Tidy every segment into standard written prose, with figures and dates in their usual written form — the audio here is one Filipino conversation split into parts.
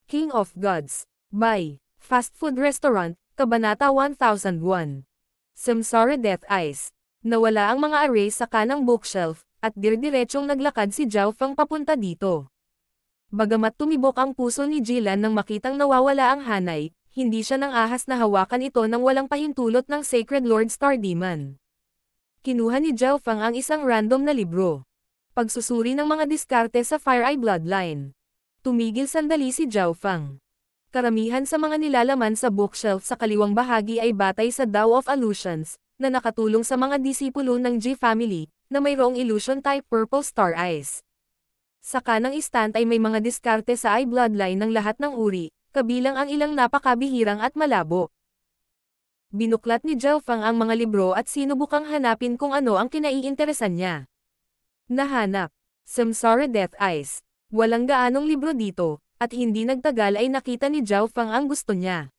King of Gods. By Fast Food Restaurant, Kabanata 1001. Samsara Death Eyes. Nawala ang mga array sa kanang bookshelf, at dirdiretsong naglakad si Zhao Feng papunta dito. Bagamat tumibok ang puso ni Jilan nang makitang nawawala ang hanay, hindi siya nang ahas na hawakan ito nang walang pahintulot ng Sacred Lord Star Demon. Kinuha ni Zhao Feng ang isang random na libro. Pagsusuri ng mga diskarte sa Fire Eye Bloodline. Tumigil sandali si Zhao Feng. Karamihan sa mga nilalaman sa bookshelf sa kaliwang bahagi ay batay sa Tao of Illusions, na nakatulong sa mga disipulo ng G family, na mayroong illusion type Purple Star Eyes. Sa kanang istant ay may mga diskarte sa Eye Bloodline ng lahat ng uri, kabilang ang ilang napakabihirang at malabo. Binuklat ni Zhao Feng ang mga libro at sinubukang hanapin kung ano ang kinaiinteresan niya. Nahanap. Samsara Death Eyes. Walang gaanong libro dito, at hindi nagtagal ay nakita ni Zhao Feng ang gusto niya.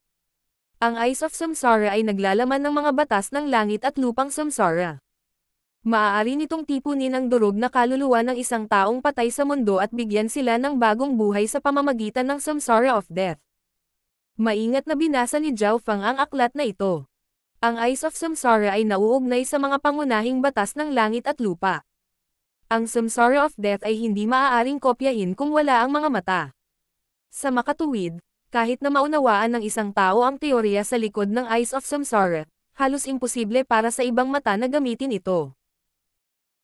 Ang Eyes of Samsara ay naglalaman ng mga batas ng langit at lupang samsara. Maaari nitong tipunin ang durog na kaluluwa ng isang taong patay sa mundo at bigyan sila ng bagong buhay sa pamamagitan ng Samsara of Death. Maingat na binasa ni Zhao Feng ang aklat na ito. Ang Eyes of Samsara ay nauugnay sa mga pangunahing batas ng langit at lupa. Ang Samsara of Death ay hindi maaaring kopyahin kung wala ang mga mata. Sa makatuwid, kahit na maunawaan ng isang tao ang teorya sa likod ng Eyes of Samsara, halos imposible para sa ibang mata na gamitin ito.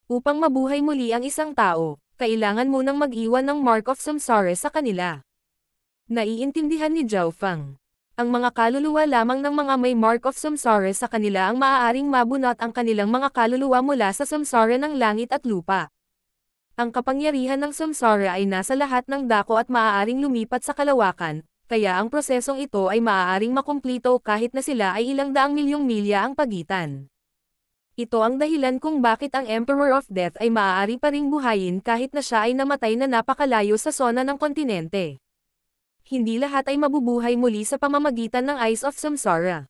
Upang mabuhay muli ang isang tao, kailangan munang mag-iwan ng Mark of Samsara sa kanila. Naiintindihan ni Zhao Feng. Ang mga kaluluwa lamang ng mga may Mark of Samsara sa kanila ang maaaring mabunot ang kanilang mga kaluluwa mula sa samsara ng langit at lupa. Ang kapangyarihan ng samsara ay nasa lahat ng dako at maaaring lumipat sa kalawakan, kaya ang prosesong ito ay maaaring makumplito kahit na sila ay ilang daang milyong milya ang pagitan. Ito ang dahilan kung bakit ang Emperor of Death ay maaari pa ring buhayin kahit na siya ay namatay na napakalayo sa sona ng kontinente. Hindi lahat ay mabubuhay muli sa pamamagitan ng Eyes of Samsara.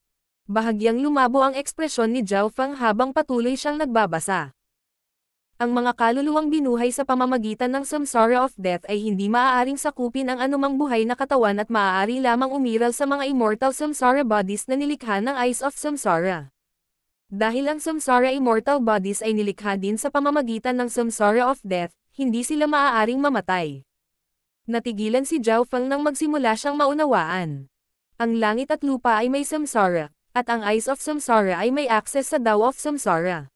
Bahagyang lumabo ang ekspresyon ni Zhao Feng habang patuloy siyang nagbabasa. Ang mga kaluluwang binuhay sa pamamagitan ng Samsara of Death ay hindi maaaring sakupin ang anumang buhay na katawan at maaari lamang umiral sa mga immortal Samsara bodies na nilikha ng Eyes of Samsara. Dahil ang Samsara immortal bodies ay nilikha din sa pamamagitan ng Samsara of Death, hindi sila maaaring mamatay. Natigilan si Zhao Feng nang magsimula siyang maunawaan. Ang langit at lupa ay may samsara, at ang Eyes of Samsara ay may access sa Tao of Samsara.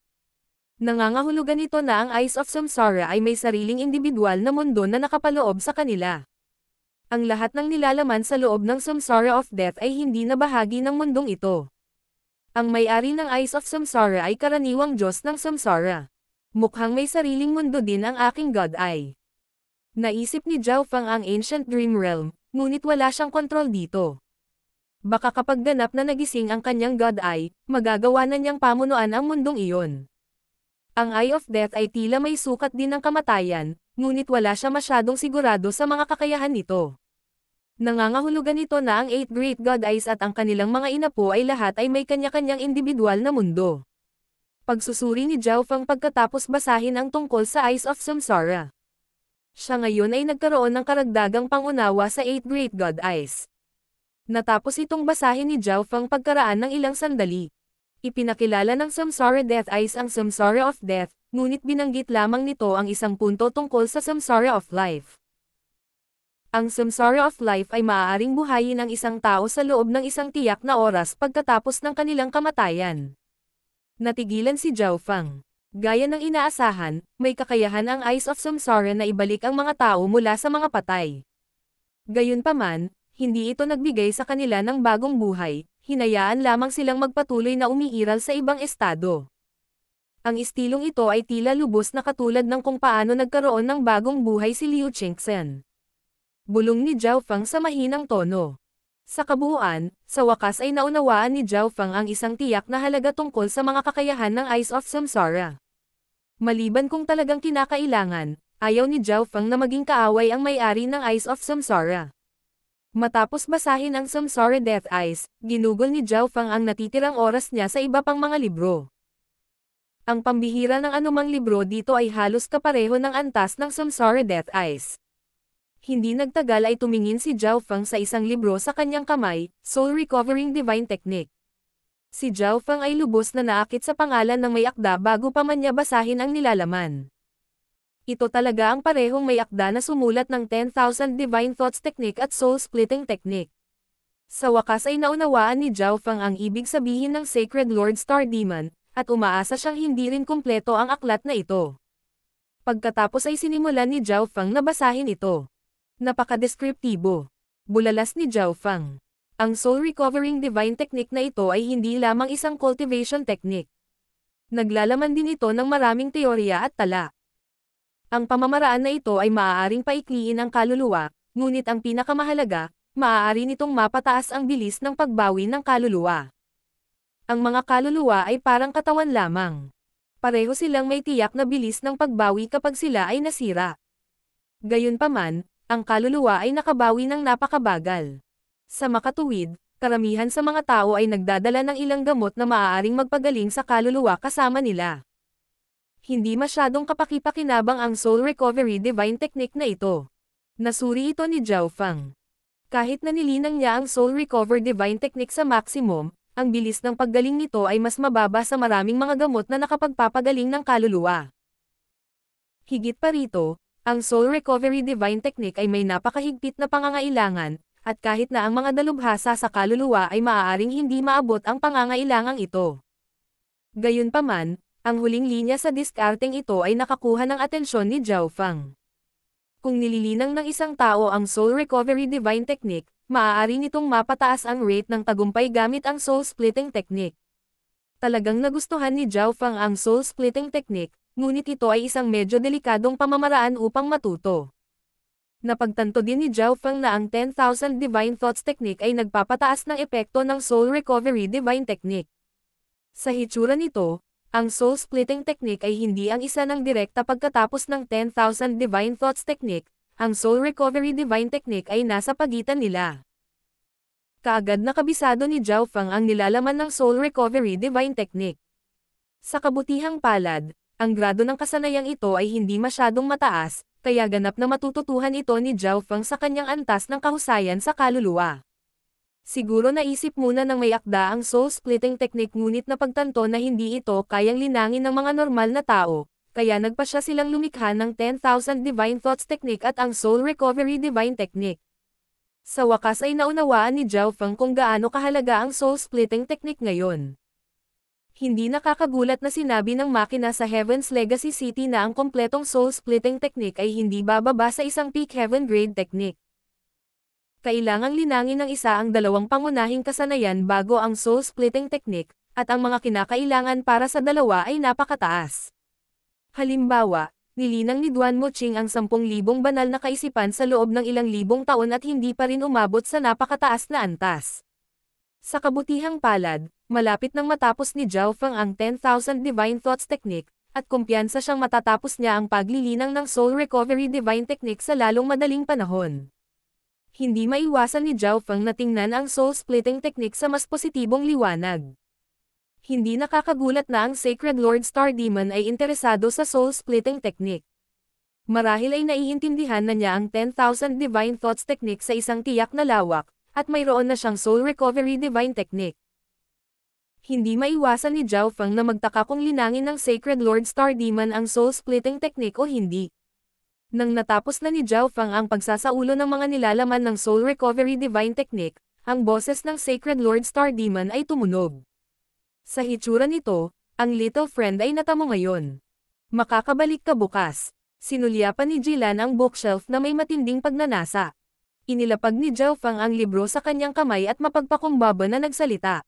Nangangahulugan ito na ang Eyes of Samsara ay may sariling individual na mundo na nakapaloob sa kanila. Ang lahat ng nilalaman sa loob ng Samsara of Death ay hindi na bahagi ng mundong ito. Ang may-ari ng Eyes of Samsara ay karaniwang Diyos ng Samsara. Mukhang may sariling mundo din ang aking God Eye. Naisip ni Zhao Feng ang Ancient Dream Realm, ngunit wala siyang kontrol dito. Baka kapag ganap na nagising ang kanyang God Eye, magagawa na niyang pamunuan ang mundong iyon. Ang Eye of Death ay tila may sukat din ng kamatayan, ngunit wala siya masyadong sigurado sa mga kakayahan nito. Nangangahulugan ito na ang 8 Great God Eyes at ang kanilang mga inapo ay lahat ay may kanya-kanyang individual na mundo. Pagsusuri ni Zhao Feng pagkatapos basahin ang tungkol sa Eyes of Samsara. Siya ngayon ay nagkaroon ng karagdagang pangunawa sa 8 Great God Eyes. Natapos itong basahin ni Zhao Feng pagkaraan ng ilang sandali. Ipinakilala ng Samsara Death Eyes ang Samsara of Death, ngunit binanggit lamang nito ang isang punto tungkol sa Samsara of Life. Ang Samsara of Life ay maaaring buhayin ang isang tao sa loob ng isang tiyak na oras pagkatapos ng kanilang kamatayan. Natigilan si Zhao Feng. Gaya ng inaasahan, may kakayahan ang Eyes of Samsara na ibalik ang mga tao mula sa mga patay. Gayunpaman, hindi ito nagbigay sa kanila ng bagong buhay, hinayaan lamang silang magpatuloy na umiiral sa ibang estado. Ang istilong ito ay tila lubos na katulad ng kung paano nagkaroon ng bagong buhay si Liu Qingxen. Bulong ni Zhao Feng sa mahinang tono. Sa kabuuan, sa wakas ay naunawaan ni Zhao Feng ang isang tiyak na halaga tungkol sa mga kakayahan ng Eyes of Samsara. Maliban kung talagang kinakailangan, ayaw ni Zhao Feng na maging kaaway ang may-ari ng Eyes of Samsara. Matapos basahin ang Samsara Death Eyes, ginugol ni Zhao Feng ang natitirang oras niya sa iba pang mga libro. Ang pambihira ng anumang libro dito ay halos kapareho ng antas ng Samsara Death Eyes. Hindi nagtagal ay tumingin si Zhao Feng sa isang libro sa kanyang kamay, Soul Recovering Divine Technique. Si Zhao Feng ay lubos na naakit sa pangalan ng may akda bago pa man niya basahin ang nilalaman. Ito talaga ang parehong may akda na sumulat ng 10,000 Divine Thoughts Technique at Soul Splitting Technique. Sa wakas ay naunawaan ni Zhao Feng ang ibig sabihin ng Sacred Lord Star Demon, at umaasa siyang hindi rin kumpleto ang aklat na ito. Pagkatapos ay sinimulan ni Zhao Feng na basahin ito. Napakadeskriptibo. Bulalas ni Zhao Feng. Ang Soul Recovering Divine Technique na ito ay hindi lamang isang cultivation technique. Naglalaman din ito ng maraming teorya at tala. Ang pamamaraan na ito ay maaaring paikliin ang kaluluwa, ngunit ang pinakamahalaga, maaari nitong mapataas ang bilis ng pagbawi ng kaluluwa. Ang mga kaluluwa ay parang katawan lamang. Pareho silang may tiyak na bilis ng pagbawi kapag sila ay nasira. Gayunpaman, ang kaluluwa ay nakabawi ng napakabagal. Sa makatuwid, karamihan sa mga tao ay nagdadala ng ilang gamot na maaaring magpagaling sa kaluluwa kasama nila. Hindi masyadong kapaki-pakinabang ang Soul Recovery Divine Technique na ito. Nasuri ito ni Zhao Feng. Kahit na nilinang niya ang Soul Recover Divine Technique sa maximum, ang bilis ng paggaling nito ay mas mababa sa maraming mga gamot na nakapagpapagaling ng kaluluwa. Higit pa rito, ang Soul Recovery Divine Technique ay may napakahigpit na pangangailangan, at kahit na ang mga dalubhasa sa kaluluwa ay maaaring hindi maabot ang pangangailangang ito. Gayunpaman, ang huling linya sa diskarteng ito ay nakakuha ng atensyon ni Zhao Feng. Kung nililinang ng isang tao ang Soul Recovery Divine Technique, maaari nitong mapataas ang rate ng tagumpay gamit ang Soul Splitting Technique. Talagang nagustuhan ni Zhao Feng ang Soul Splitting Technique, ngunit ito ay isang medyo delikadong pamamaraan upang matuto. Napagtanto din ni Zhao Feng na ang 10,000 Divine Thoughts Technique ay nagpapataas ng epekto ng Soul Recovery Divine Technique. Sa hitsura nito, ang Soul Splitting Technique ay hindi ang isa ng direkta pagkatapos ng 10,000 Divine Thoughts Technique, ang Soul Recovery Divine Technique ay nasa pagitan nila. Kaagad na kabisado ni Zhao Feng ang nilalaman ng Soul Recovery Divine Technique. Sa kabutihang palad, ang grado ng kasanayang ito ay hindi masyadong mataas, kaya ganap na matututuhan ito ni Zhao Feng sa kanyang antas ng kahusayan sa kaluluwa. Siguro naisip muna ng may akda ang Soul Splitting Technique ngunit napagtanto na hindi ito kayang linangin ng mga normal na tao, kaya nagpa siya silang lumikha ng 10,000 Divine Thoughts Technique at ang Soul Recovery Divine Technique. Sa wakas ay naunawaan ni Zhao Feng kung gaano kahalaga ang Soul Splitting Technique ngayon. Hindi nakakagulat na sinabi ng makina sa Heaven's Legacy City na ang kompletong Soul Splitting Technique ay hindi bababa sa isang Peak Heaven Grade Technique. Kailangang linangin ng isa ang dalawang pangunahing kasanayan bago ang Soul Splitting Technique, at ang mga kinakailangan para sa dalawa ay napakataas. Halimbawa, nilinang ni Duan Moching ang 10,000 banal na kaisipan sa loob ng ilang libong taon at hindi pa rin umabot sa napakataas na antas. Sa kabutihang palad, malapit nang matapos ni Zhao Feng ang 10,000 Divine Thoughts Technique, at kumpiyansa siyang matatapos niya ang paglilinang ng Soul Recovery Divine Technique sa lalong madaling panahon. Hindi maiwasan ni Zhao Feng na tingnan ang Soul Splitting Technique sa mas positibong liwanag. Hindi nakakagulat na ang Sacred Lord Star Demon ay interesado sa Soul Splitting Technique. Marahil ay naiintindihan na niya ang 10,000 Divine Thoughts Technique sa isang tiyak na lawak, at mayroon na siyang Soul Recovery Divine Technique. Hindi maiwasan ni Zhao Feng na magtaka kung linangin ng Sacred Lord Star Demon ang Soul Splitting Technique o hindi. Nang natapos na ni Zhao Feng ang pagsasaulo ng mga nilalaman ng Soul Recovery Divine Technique, ang boses ng Sacred Lord Star Demon ay tumunog. Sa hitsura nito, ang little friend ay natamo ngayon. Makakabalik ka bukas. Sinulyapan ni Jilan ang bookshelf na may matinding pagnanasa. Inilapag ni Zhao Feng ang libro sa kanyang kamay at mapagpakumbaba na nagsalita.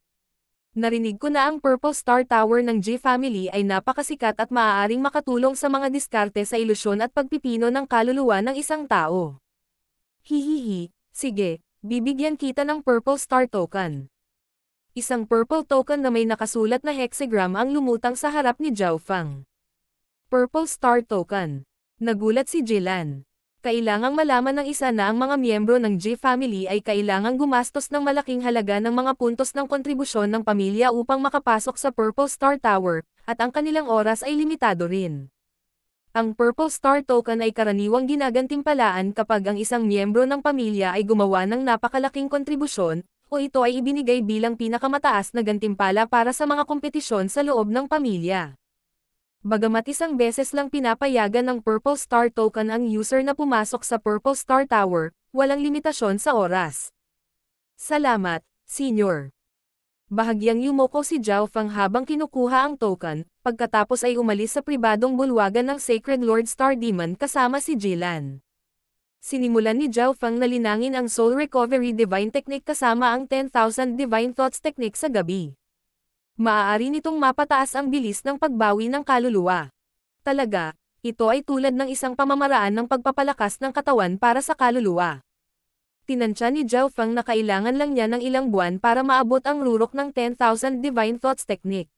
Narinig ko na ang Purple Star Tower ng G Family ay napakasikat at maaaring makatulong sa mga diskarte sa ilusyon at pagpipino ng kaluluwa ng isang tao. Hihihi, sige, bibigyan kita ng Purple Star Token. Isang purple token na may nakasulat na hexagram ang lumutang sa harap ni Zhao Feng. Purple Star Token. Nagulat si Jilan. Kailangang malaman ng isa na ang mga miyembro ng G Family ay kailangang gumastos ng malaking halaga ng mga puntos ng kontribusyon ng pamilya upang makapasok sa Purple Star Tower, at ang kanilang oras ay limitado rin. Ang Purple Star Token ay karaniwang ginagantimpalaan kapag ang isang miyembro ng pamilya ay gumawa ng napakalaking kontribusyon, o ito ay ibinigay bilang pinakamataas na gantimpala para sa mga kompetisyon sa loob ng pamilya. Bagamat isang beses lang pinapayagan ng Purple Star Token ang user na pumasok sa Purple Star Tower, walang limitasyon sa oras. Salamat, Senior. Bahagyang yumoko si Zhao Feng habang kinukuha ang token, pagkatapos ay umalis sa pribadong bulwagan ng Sacred Lord Star Demon kasama si Jillian. Sinimulan ni Zhao Feng na linangin ang Soul Recovery Divine Technique kasama ang 10,000 Divine Thoughts Technique sa gabi. Maaari nitong mapataas ang bilis ng pagbawi ng kaluluwa. Talaga, ito ay tulad ng isang pamamaraan ng pagpapalakas ng katawan para sa kaluluwa. Tinansya ni Zhao Feng na kailangan lang niya ng ilang buwan para maabot ang rurok ng 10,000 Divine Thoughts Technique.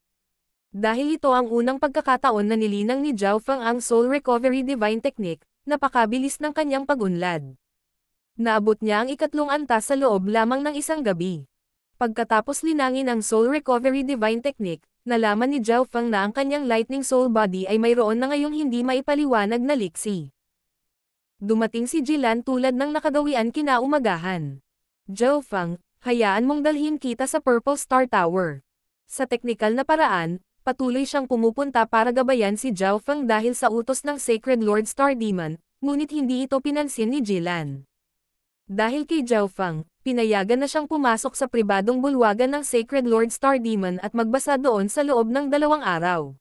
Dahil ito ang unang pagkakataon na nilinang ni Zhao Feng ang Soul Recovery Divine Technique, napakabilis ng kanyang pag-unlad. Naabot niya ang ikatlong antas sa loob lamang ng isang gabi. Pagkatapos linangin ang Soul Recovery Divine Technique, nalaman ni Zhao Feng na ang kanyang Lightning Soul Body ay mayroon na ngayong hindi maipaliwanag na liksi. Dumating si Jillian tulad ng nakagawian kinaumagahan. Zhao Feng, hayaan mong dalhin kita sa Purple Star Tower. Sa teknikal na paraan, patuloy siyang pumupunta para gabayan si Zhao Feng dahil sa utos ng Sacred Lord Star Demon, ngunit hindi ito pinansin ni Jillian. Dahil kay Zhao Feng, pinayagan na siyang pumasok sa pribadong bulwagan ng Sacred Lord Star Demon at magbasa doon sa loob ng 2 araw.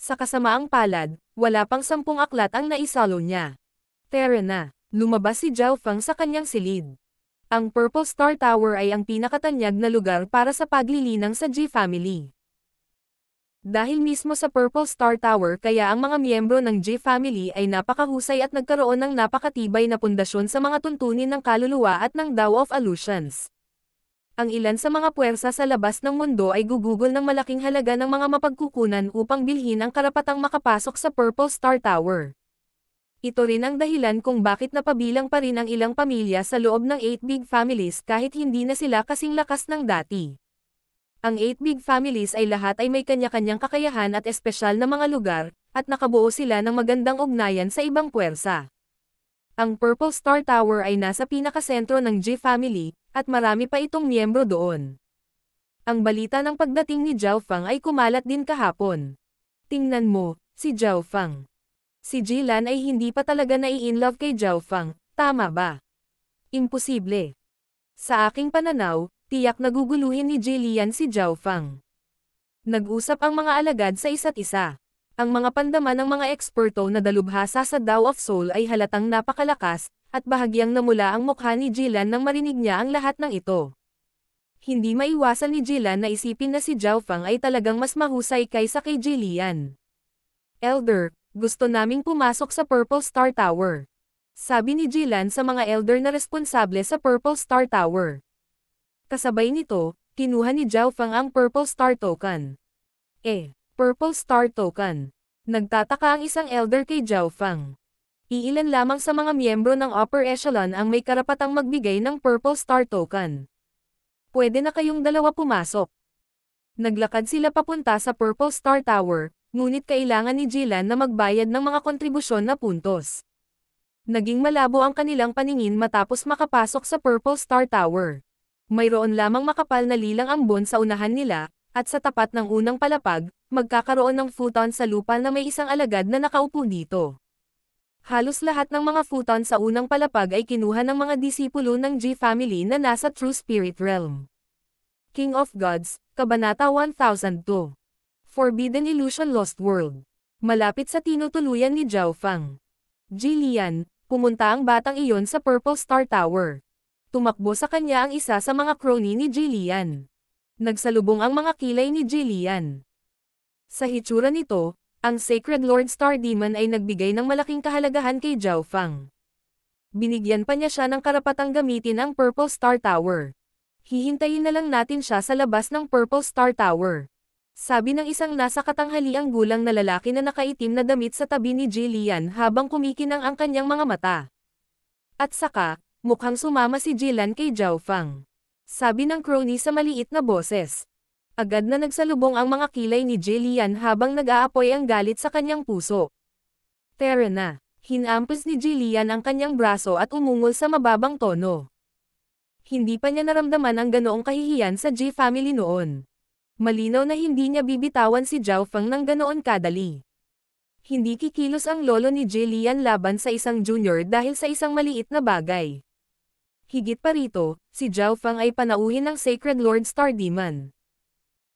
Sa kasamaang palad, wala pang 10 aklat ang naisalo niya. Tara na, lumabas si Zhao Feng sa kanyang silid. Ang Purple Star Tower ay ang pinakatanyag na lugar para sa paglilinang sa G Family. Dahil mismo sa Purple Star Tower kaya ang mga miyembro ng G Family ay napakahusay at nagkaroon ng napakatibay na pundasyon sa mga tuntunin ng kaluluwa at ng Tao of Illusions. Ang ilan sa mga puwersa sa labas ng mundo ay gugugol ng malaking halaga ng mga mapagkukunan upang bilhin ang karapatang makapasok sa Purple Star Tower. Ito rin ang dahilan kung bakit napabilang pa rin ang ilang pamilya sa loob ng 8 Big Families kahit hindi na sila kasing lakas ng dati. Ang 8 Big Families ay lahat ay may kanya-kanyang kakayahan at espesyal na mga lugar, at nakabuo sila ng magandang ugnayan sa ibang puwersa. Ang Purple Star Tower ay nasa pinakasentro ng G Family, at marami pa itong miyembro doon. Ang balita ng pagdating ni Zhao Feng ay kumalat din kahapon. Tingnan mo, si Zhao Feng. Si Jillian ay hindi pa talaga nai-inlove kay Zhao Feng, tama ba? Imposible. Sa aking pananaw, tiyak naguguluhin ni Jillian si Zhao Feng. Nag-usap ang mga alagad sa isa't isa. Ang mga pandaman ng mga eksperto na dalubhasa sa Tao of Soul ay halatang napakalakas, at bahagyang namula ang mukha ni Jillian nang marinig niya ang lahat ng ito. Hindi maiwasan ni Jillian na isipin na si Zhao Feng ay talagang mas mahusay kaysa kay Jillian. Elder, gusto naming pumasok sa Purple Star Tower. Sabi ni Jillian sa mga elder na responsable sa Purple Star Tower. Kasabay nito, kinuha ni Zhao Feng ang Purple Star Token. Purple Star Token. Nagtataka ang isang elder kay Zhao Feng. Iilan lamang sa mga miyembro ng Upper Echelon ang may karapatang magbigay ng Purple Star Token. Pwede na kayong dalawa pumasok. Naglakad sila papunta sa Purple Star Tower, ngunit kailangan ni Jillian na magbayad ng mga kontribusyon na puntos. Naging malabo ang kanilang paningin matapos makapasok sa Purple Star Tower. Mayroon lamang makapal na lilang ambon sa unahan nila, at sa tapat ng unang palapag, magkakaroon ng futon sa lupa na may isang alagad na nakaupo dito. Halos lahat ng mga futon sa unang palapag ay kinuha ng mga disipulo ng G Family na nasa True Spirit Realm. King of Gods, Kabanata 1002. Forbidden Illusion Lost World. Malapit sa tinutuluyan ni Zhao Feng. Jillian, pumunta ang batang iyon sa Purple Star Tower. Tumakbo sa kanya ang isa sa mga crony ni Jillian. Nagsalubong ang mga kilay ni Jillian. Sa hitsura nito, ang Sacred Lord Star Demon ay nagbigay ng malaking kahalagahan kay Zhao Feng. Binigyan pa niya siya ng karapatang gamitin ang Purple Star Tower. Hihintayin na lang natin siya sa labas ng Purple Star Tower. Sabi ng isang nasa katanghaliang gulang na lalaki na nakaitim na damit sa tabi ni Jillian habang kumikinang ang kanyang mga mata. At saka, mukhang sumama si Jillian kay Zhao Feng. Sabi ng crony sa maliit na boses. Agad na nagsalubong ang mga kilay ni Jillian habang nag-aapoy ang galit sa kanyang puso. Tara na. Hinampos ni Jillian ang kanyang braso at umungol sa mababang tono. Hindi pa niya naramdaman ang ganoong kahihiyan sa Ji family noon. Malinaw na hindi niya bibitawan si Zhao Feng ng ganoon kadali. Hindi kikilos ang lolo ni Jillian laban sa isang junior dahil sa isang maliit na bagay. Higit pa rito, si Zhao Feng ay panauhin ng Sacred Lord Star Demon.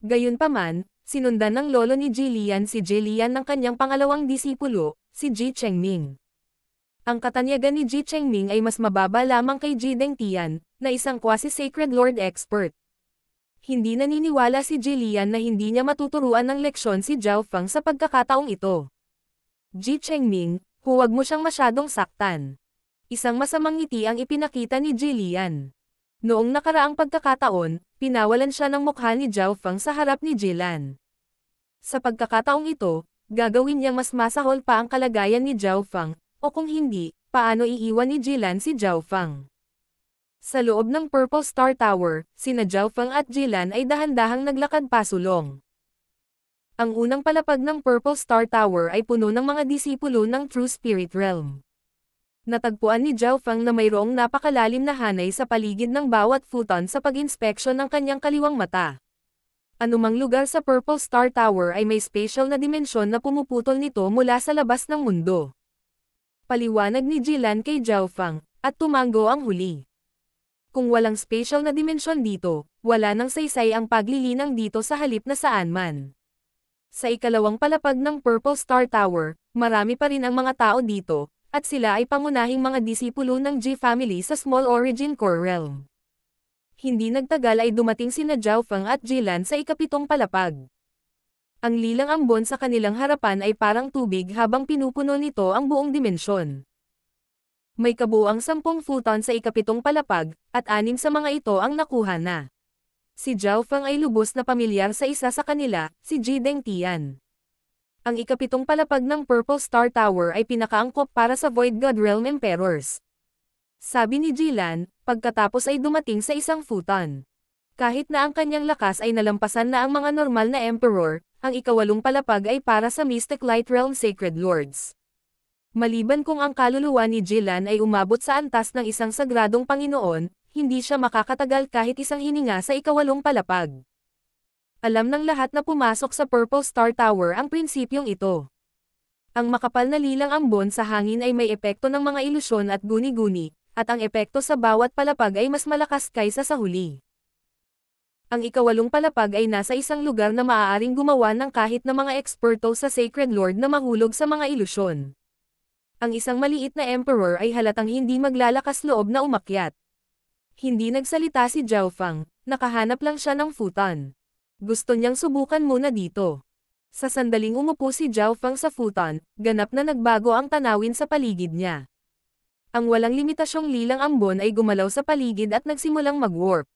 Gayunpaman, sinundan ng lolo ni Jillian si Jillian ng kanyang pangalawang disipulo, si Ji Chengming. Ang katanyagan ni Ji Chengming ay mas mababa lamang kay Ji Dengtian, na isang quasi-Sacred Lord expert. Hindi naniniwala si Jillian na hindi niya matuturuan ng leksyon si Zhao Feng sa pagkakataong ito. Ji Chengming, huwag mo siyang masyadong saktan. Isang masamang ngiti ang ipinakita ni Jillian. Noong nakaraang pagkakataon, pinawalan siya ng mukha ni Zhao Feng sa harap ni Jillian. Sa pagkakataong ito, gagawin niyang mas masahol pa ang kalagayan ni Zhao Feng, o kung hindi, paano iiwan ni Jillian si Zhao Feng. Sa loob ng Purple Star Tower, sina Zhao Feng at Jillian ay dahan-dahang naglakad pasulong. Ang unang palapag ng Purple Star Tower ay puno ng mga disipulo ng True Spirit Realm. Natagpuan ni Zhao Feng na mayroong napakalalim na hanay sa paligid ng bawat futon sa pag-inspeksyon ng kanyang kaliwang mata. Anumang lugar sa Purple Star Tower ay may special na dimensyon na pumuputol nito mula sa labas ng mundo. Paliwanag ni Jillian kay Zhao Feng, at tumango ang huli. Kung walang special na dimensyon dito, wala nang saysay ang paglilinang dito sa halip na saan man. Sa ikalawang palapag ng Purple Star Tower, marami pa rin ang mga tao dito, at sila ay pangunahing mga disipulo ng Ji family sa Small Origin Core Realm. Hindi nagtagal ay dumating sina Zhao Feng at Jillian sa ikapitong palapag. Ang lilang ambon sa kanilang harapan ay parang tubig habang pinupuno nito ang buong dimensyon. May kabuuang 10 futon sa ikapitong palapag, at 6 sa mga ito ang nakuha na. Si Zhao Feng ay lubos na pamilyar sa isa sa kanila, si Ji Dengtian. Ang ikapitong palapag ng Purple Star Tower ay pinakaangkop para sa Void God Realm Emperors. Sabi ni Jillian, pagkatapos ay dumating sa isang futon. Kahit na ang kanyang lakas ay nalampasan na ang mga normal na Emperor, ang ikawalong palapag ay para sa Mystic Light Realm Sacred Lords. Maliban kung ang kaluluwa ni Jillian ay umabot sa antas ng isang sagradong Panginoon, hindi siya makakatagal kahit isang hininga sa ikawalong palapag. Alam ng lahat na pumasok sa Purple Star Tower ang prinsipyong ito. Ang makapal na lilang ambon sa hangin ay may epekto ng mga ilusyon at guni-guni, at ang epekto sa bawat palapag ay mas malakas kaysa sa huli. Ang ikawalong palapag ay nasa isang lugar na maaaring gumawa ng kahit na mga eksperto sa Sacred Lord na mahulog sa mga ilusyon. Ang isang maliit na Emperor ay halatang hindi maglalakas loob na umakyat. Hindi nagsalita si Zhao Feng, nakahanap lang siya ng futon. Gusto niyang subukan muna dito. Sa sandaling umupo si Zhao Feng sa futon, ganap na nagbago ang tanawin sa paligid niya. Ang walang limitasyong lilang ambon ay gumalaw sa paligid at nagsimulang mag-warp.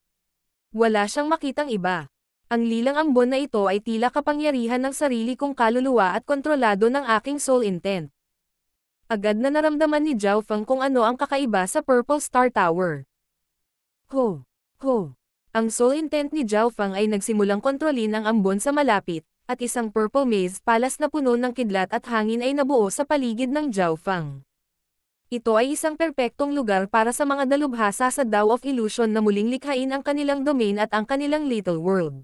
Wala siyang makitang iba. Ang lilang ambon na ito ay tila kapangyarihan ng sarili kong kaluluwa at kontrolado ng aking soul intent. Agad na naramdaman ni Zhao Feng kung ano ang kakaiba sa Purple Star Tower. Ho! Ang soul intent ni Zhao Feng ay nagsimulang kontrolin ang ambon sa malapit, at isang purple maze palace na puno ng kidlat at hangin ay nabuo sa paligid ng Zhao Feng. Ito ay isang perpektong lugar para sa mga dalubhasa sa Dao of Illusion na muling likhain ang kanilang domain at ang kanilang little world.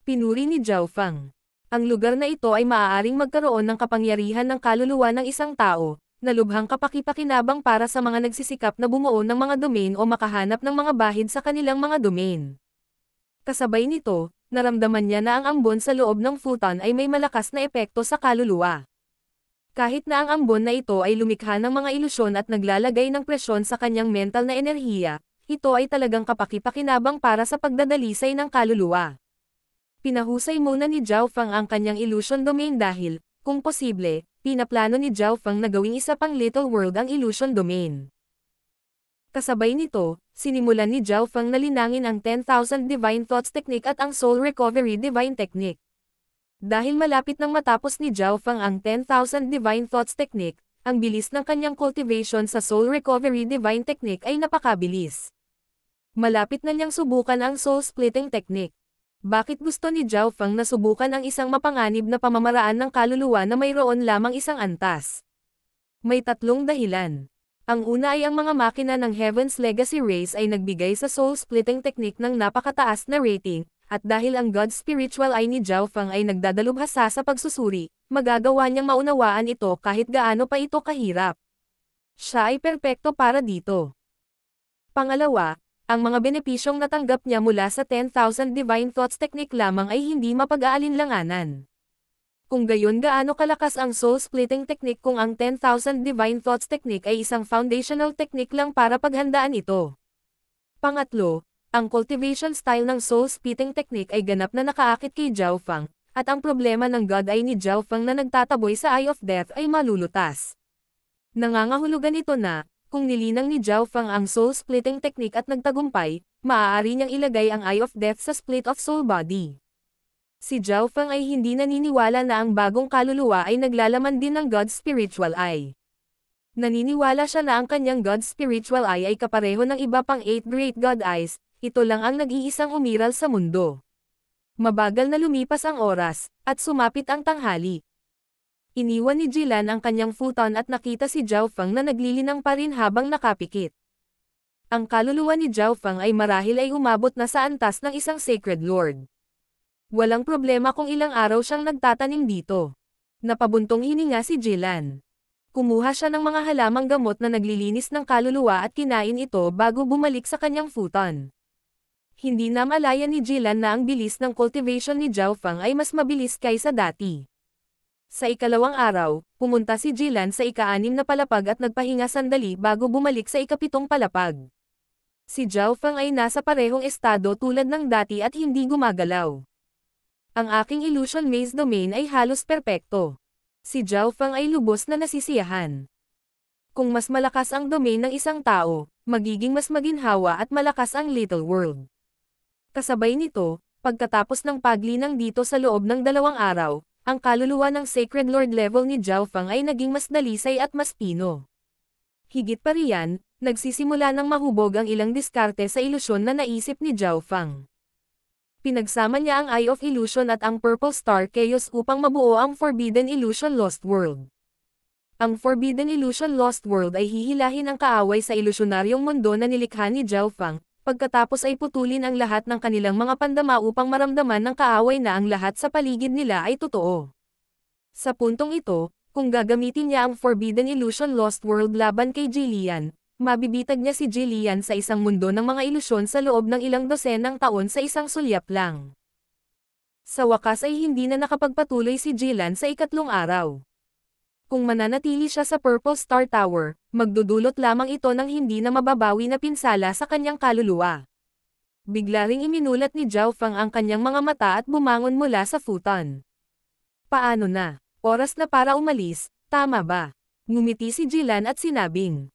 Pinuri ni Zhao Feng. Ang lugar na ito ay maaaring magkaroon ng kapangyarihan ng kaluluwa ng isang tao, na lubhang kapakipakinabang para sa mga nagsisikap na bumuo ng mga domain o makahanap ng mga bahid sa kanilang mga domain. Kasabay nito, naramdaman niya na ang ambon sa loob ng futon ay may malakas na epekto sa kaluluwa. Kahit na ang ambon na ito ay lumikha ng mga ilusyon at naglalagay ng presyon sa kanyang mental na enerhiya, ito ay talagang kapakipakinabang para sa pagdadalisay ng kaluluwa. Pinahusay muna ni Zhao Feng ang kanyang illusion domain dahil, kung posible, pinaplano ni Zhao Feng na gawing isa pang little world ang illusion domain. Kasabay nito, sinimulan ni Zhao Feng na linangin ang 10,000 Divine Thoughts Technique at ang Soul Recovery Divine Technique. Dahil malapit nang matapos ni Zhao Feng ang 10,000 Divine Thoughts Technique, ang bilis ng kanyang cultivation sa Soul Recovery Divine Technique ay napakabilis. Malapit na niyang subukan ang Soul Splitting Technique. Bakit gusto ni Zhao Feng na subukan ang isang mapanganib na pamamaraan ng kaluluwa na mayroon lamang isang antas? May tatlong dahilan. Ang una ay ang mga makina ng Heaven's Legacy Race ay nagbigay sa soul-splitting technique ng napakataas na rating, at dahil ang God's Spiritual Eye ni Zhao Feng ay nagdadalubhasa sa pagsusuri, magagawa niyang maunawaan ito kahit gaano pa ito kahirap. Siya ay perpekto para dito. Pangalawa, ang mga benepisyong natanggap niya mula sa 10,000 Divine Thoughts technique lamang ay hindi mapag-aalinlanganan. Kung gayon gaano kalakas ang soul-splitting technique kung ang 10,000 Divine Thoughts technique ay isang foundational technique lang para paghandaan ito. Pangatlo, ang cultivation style ng soul-splitting technique ay ganap na nakaakit kay Zhao Feng, at ang problema ng God Eye ni Zhao Feng na nagtataboy sa Eye of Death ay malulutas. Nangangahulugan ito na, kung nilinang ni Zhao Feng ang soul-splitting technique at nagtagumpay, maaari niyang ilagay ang Eye of Death sa split of soul body. Si Zhao Feng ay hindi naniniwala na ang bagong kaluluwa ay naglalaman din ng God's Spiritual Eye. Naniniwala siya na ang kanyang God's Spiritual Eye ay kapareho ng iba pang 8 Great God Eyes, ito lang ang nag-iisang umiral sa mundo. Mabagal na lumipas ang oras, at sumapit ang tanghali. Iniwan ni Jilan ang kanyang futon at nakita si Zhao Feng na naglilinang pa rin habang nakapikit. Ang kaluluwa ni Zhao Feng ay marahil ay umabot na sa antas ng isang Sacred Lord. Walang problema kung ilang araw siyang nagtatanim dito. Napabuntong hininga si Jilan. Kumuha siya ng mga halamang gamot na naglilinis ng kaluluwa at kinain ito bago bumalik sa kanyang futon. Hindi na malaya ni Jilan na ang bilis ng cultivation ni Zhao Feng ay mas mabilis kaysa dati. Sa ikalawang araw, pumunta si Jilan sa ika-6 na palapag at nagpahinga sandali bago bumalik sa ika-7 palapag. Si Zhao Feng ay nasa parehong estado tulad ng dati at hindi gumagalaw. Ang aking illusion maze domain ay halos perpekto. Si Zhao Feng ay lubos na nasisiyahan. Kung mas malakas ang domain ng isang tao, magiging mas maginhawa at malakas ang little world. Kasabay nito, pagkatapos ng paglinang dito sa loob ng 2 araw, ang kaluluwa ng Sacred Lord level ni Zhao Feng ay naging mas dalisay at mas pino. Higit pa riyan, nagsisimula ng mahubog ang ilang diskarte sa ilusyon na naisip ni Zhao Feng. Pinagsama niya ang Eye of Illusion at ang Purple Star Chaos upang mabuo ang Forbidden Illusion Lost World. Ang Forbidden Illusion Lost World ay hihilahin ang kaaway sa ilusyonaryong mundo na nilikha ni Zhao Feng, pagkatapos ay putulin ang lahat ng kanilang mga pandama upang maramdaman ng kaaway na ang lahat sa paligid nila ay totoo. Sa puntong ito, kung gagamitin niya ang Forbidden Illusion Lost World laban kay Jillian, mabibitag niya si Jillian sa isang mundo ng mga ilusyon sa loob ng ilang dosenang taon sa isang sulyap lang. Sa wakas ay hindi na nakapagpatuloy si Jillian sa ikatlong araw. Kung mananatili siya sa Purple Star Tower, magdudulot lamang ito ng hindi na mababawi na pinsala sa kanyang kaluluwa. Bigla ring iminulat ni Zhao Feng ang kanyang mga mata at bumangon mula sa futon. Paano na? Oras na para umalis, tama ba? Ngumiti si Jillian at sinabing.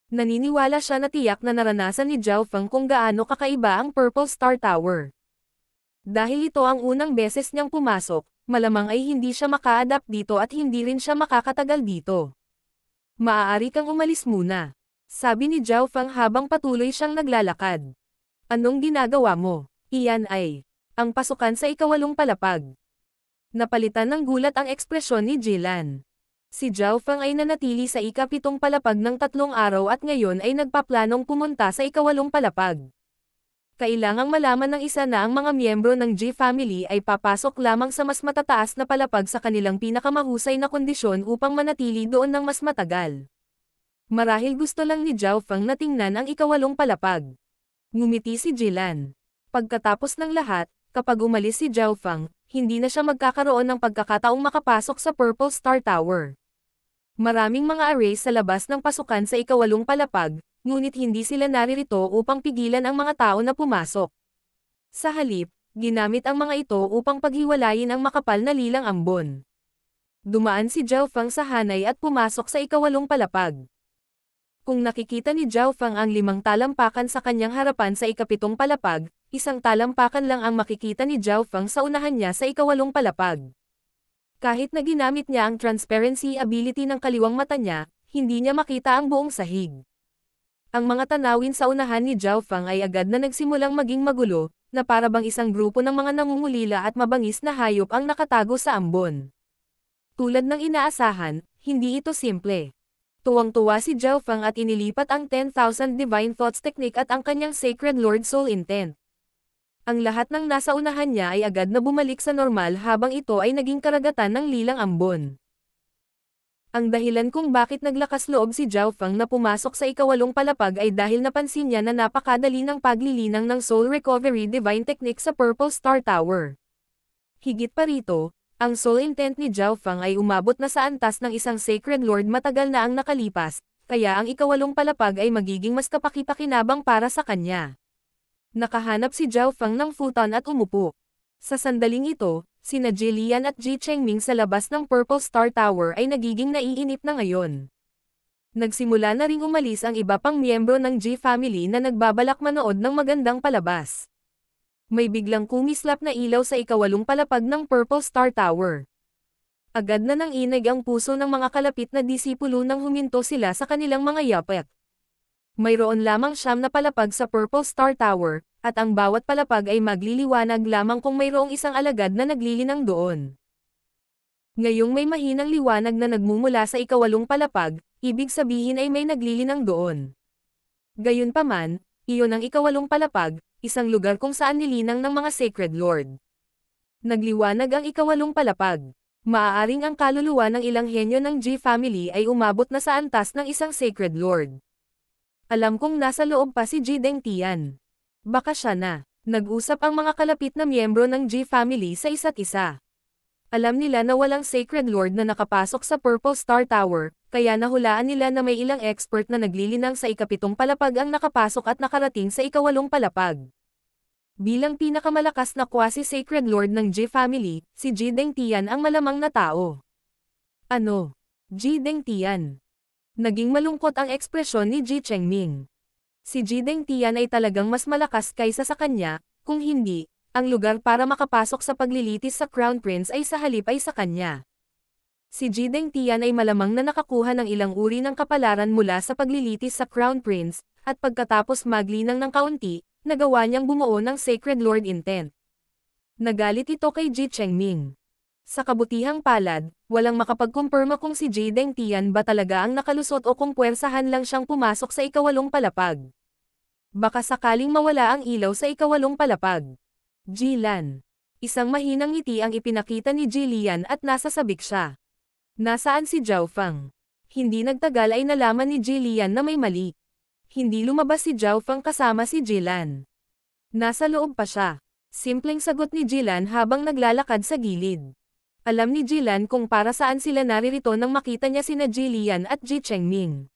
Naniniwala siya na tiyak na naranasan ni Zhao Feng kung gaano kakaiba ang Purple Star Tower. Dahil ito ang unang beses niyang pumasok, malamang ay hindi siya maka-adapt dito at hindi rin siya makakatagal dito. Maaari kang umalis muna, sabi ni Zhao Feng habang patuloy siyang naglalakad. Anong ginagawa mo? Iyan ay ang pasukan sa ika-8 palapag. Napalitan ng gulat ang ekspresyon ni Jilan. Si Zhao Feng ay nanatili sa ika-7 palapag ng 3 araw at ngayon ay nagpaplanong pumunta sa ika-8 palapag. Kailangang malaman ng isa na ang mga miyembro ng G family ay papasok lamang sa mas matataas na palapag sa kanilang pinakamahusay na kondisyon upang manatili doon ng mas matagal. Marahil gusto lang ni Zhao Feng na tingnan ang ika-8 palapag. Ngumiti si Jilan. Pagkatapos ng lahat, kapag umalis si Zhao Feng, hindi na siya magkakaroon ng pagkakataong makapasok sa Purple Star Tower. Maraming mga array sa labas ng pasukan sa ika-8 palapag, ngunit hindi sila naririto upang pigilan ang mga tao na pumasok. Sa halip, ginamit ang mga ito upang paghiwalayin ang makapal na lilang ambon. Dumaan si Zhao Feng sa hanay at pumasok sa ika-8 palapag. Kung nakikita ni Zhao Feng ang 5 talampakan sa kanyang harapan sa ika-7 palapag, 1 talampakan lang ang makikita ni Zhao Feng sa unahan niya sa ika-8 palapag. Kahit na ginamit niya ang transparency ability ng kaliwang mata niya, hindi niya makita ang buong sahig. Ang mga tanawin sa unahan ni Zhao Feng ay agad na nagsimulang maging magulo, na para bang isang grupo ng mga nangungulila at mabangis na hayop ang nakatago sa ambon. Tulad ng inaasahan, hindi ito simple. Tuwang-tuwa si Zhao Feng at inilipat ang 10,000 Divine Thoughts Technique at ang kanyang Sacred Lord Soul Intent. Ang lahat ng nasa unahan niya ay agad na bumalik sa normal habang ito ay naging karagatan ng lilang ambon. Ang dahilan kung bakit naglakas loob si Zhao Feng na pumasok sa ikawalong palapag ay dahil napansin niya na napakadali ng paglilinang ng Soul Recovery Divine Technique sa Purple Star Tower. Higit pa rito, ang Soul Intent ni Zhao Feng ay umabot na sa antas ng isang Sacred Lord matagal na ang nakalipas, kaya ang ikawalong palapag ay magiging mas kapaki-pakinabang para sa kanya. Nakahanap si Zhao Feng ng futon at umupo. Sa sandaling ito, sina Jillian at Ji Chengming sa labas ng Purple Star Tower ay nagiging naiinip na ngayon. Nagsimula na ring umalis ang iba pang miyembro ng Ji family na nagbabalak manood ng magandang palabas. May biglang kumislap na ilaw sa ikawalong palapag ng Purple Star Tower. Agad na nang inig ang puso ng mga kalapit na disipulo nang huminto sila sa kanilang mga yapet. Mayroon lamang 9 na palapag sa Purple Star Tower, at ang bawat palapag ay magliliwanag lamang kung mayroong isang alagad na naglilinang doon. Ngayong may mahinang liwanag na nagmumula sa ikawalong palapag, ibig sabihin ay may naglilinang doon. Gayunpaman, iyon ang ikawalong palapag, isang lugar kung saan nilinang ng mga Sacred Lord. Nagliwanag ang ikawalong palapag. Maaaring ang kaluluwa ng ilang henyo ng Ji family ay umabot na sa antas ng isang Sacred Lord. Alam kong nasa loob pa si Ji Dengtian. Baka siya na. Nag-usap ang mga kalapit na miyembro ng Ji family sa isa't isa. Alam nila na walang Sacred Lord na nakapasok sa Purple Star Tower, kaya nahulaan nila na may ilang expert na naglilinang sa ikapitong palapag ang nakapasok at nakarating sa ikawalong palapag. Bilang pinakamalakas na quasi-Sacred Lord ng Ji family, si Ji Dengtian ang malamang na tao. Ano? Ji Dengtian. Naging malungkot ang ekspresyon ni Ji Chengming. Si Ji Dengtian ay talagang mas malakas kaysa sa kanya, kung hindi, ang lugar para makapasok sa paglilitis sa Crown Prince ay sa halip ay sa kanya. Si Ji Dengtian ay malamang na nakakuha ng ilang uri ng kapalaran mula sa paglilitis sa Crown Prince, at pagkatapos maglinang ng kaunti, nagawa niyang bumuo ng Sacred Lord Intent. Nagalit ito kay Ji Chengming. Sa kabutihang palad, walang makapagkumpirma kung si Ji Dengtian ba talaga ang nakalusot o kung puwersahan lang siyang pumasok sa ikawalong palapag. Baka sakaling mawala ang ilaw sa ikawalong palapag. Jilan. Isang mahinang ngiti ang ipinakita ni Jillian at nasasabik siya. Nasaan si Zhao Feng? Hindi nagtagal ay nalaman ni Jillian na may mali. Hindi lumabas si Zhao Feng kasama si Jilan. Nasa loob pa siya. Simpleng sagot ni Jilan habang naglalakad sa gilid. Alam ni Jilan kung para saan sila naririto nang makita niya sina Jillian at Ji Chengming.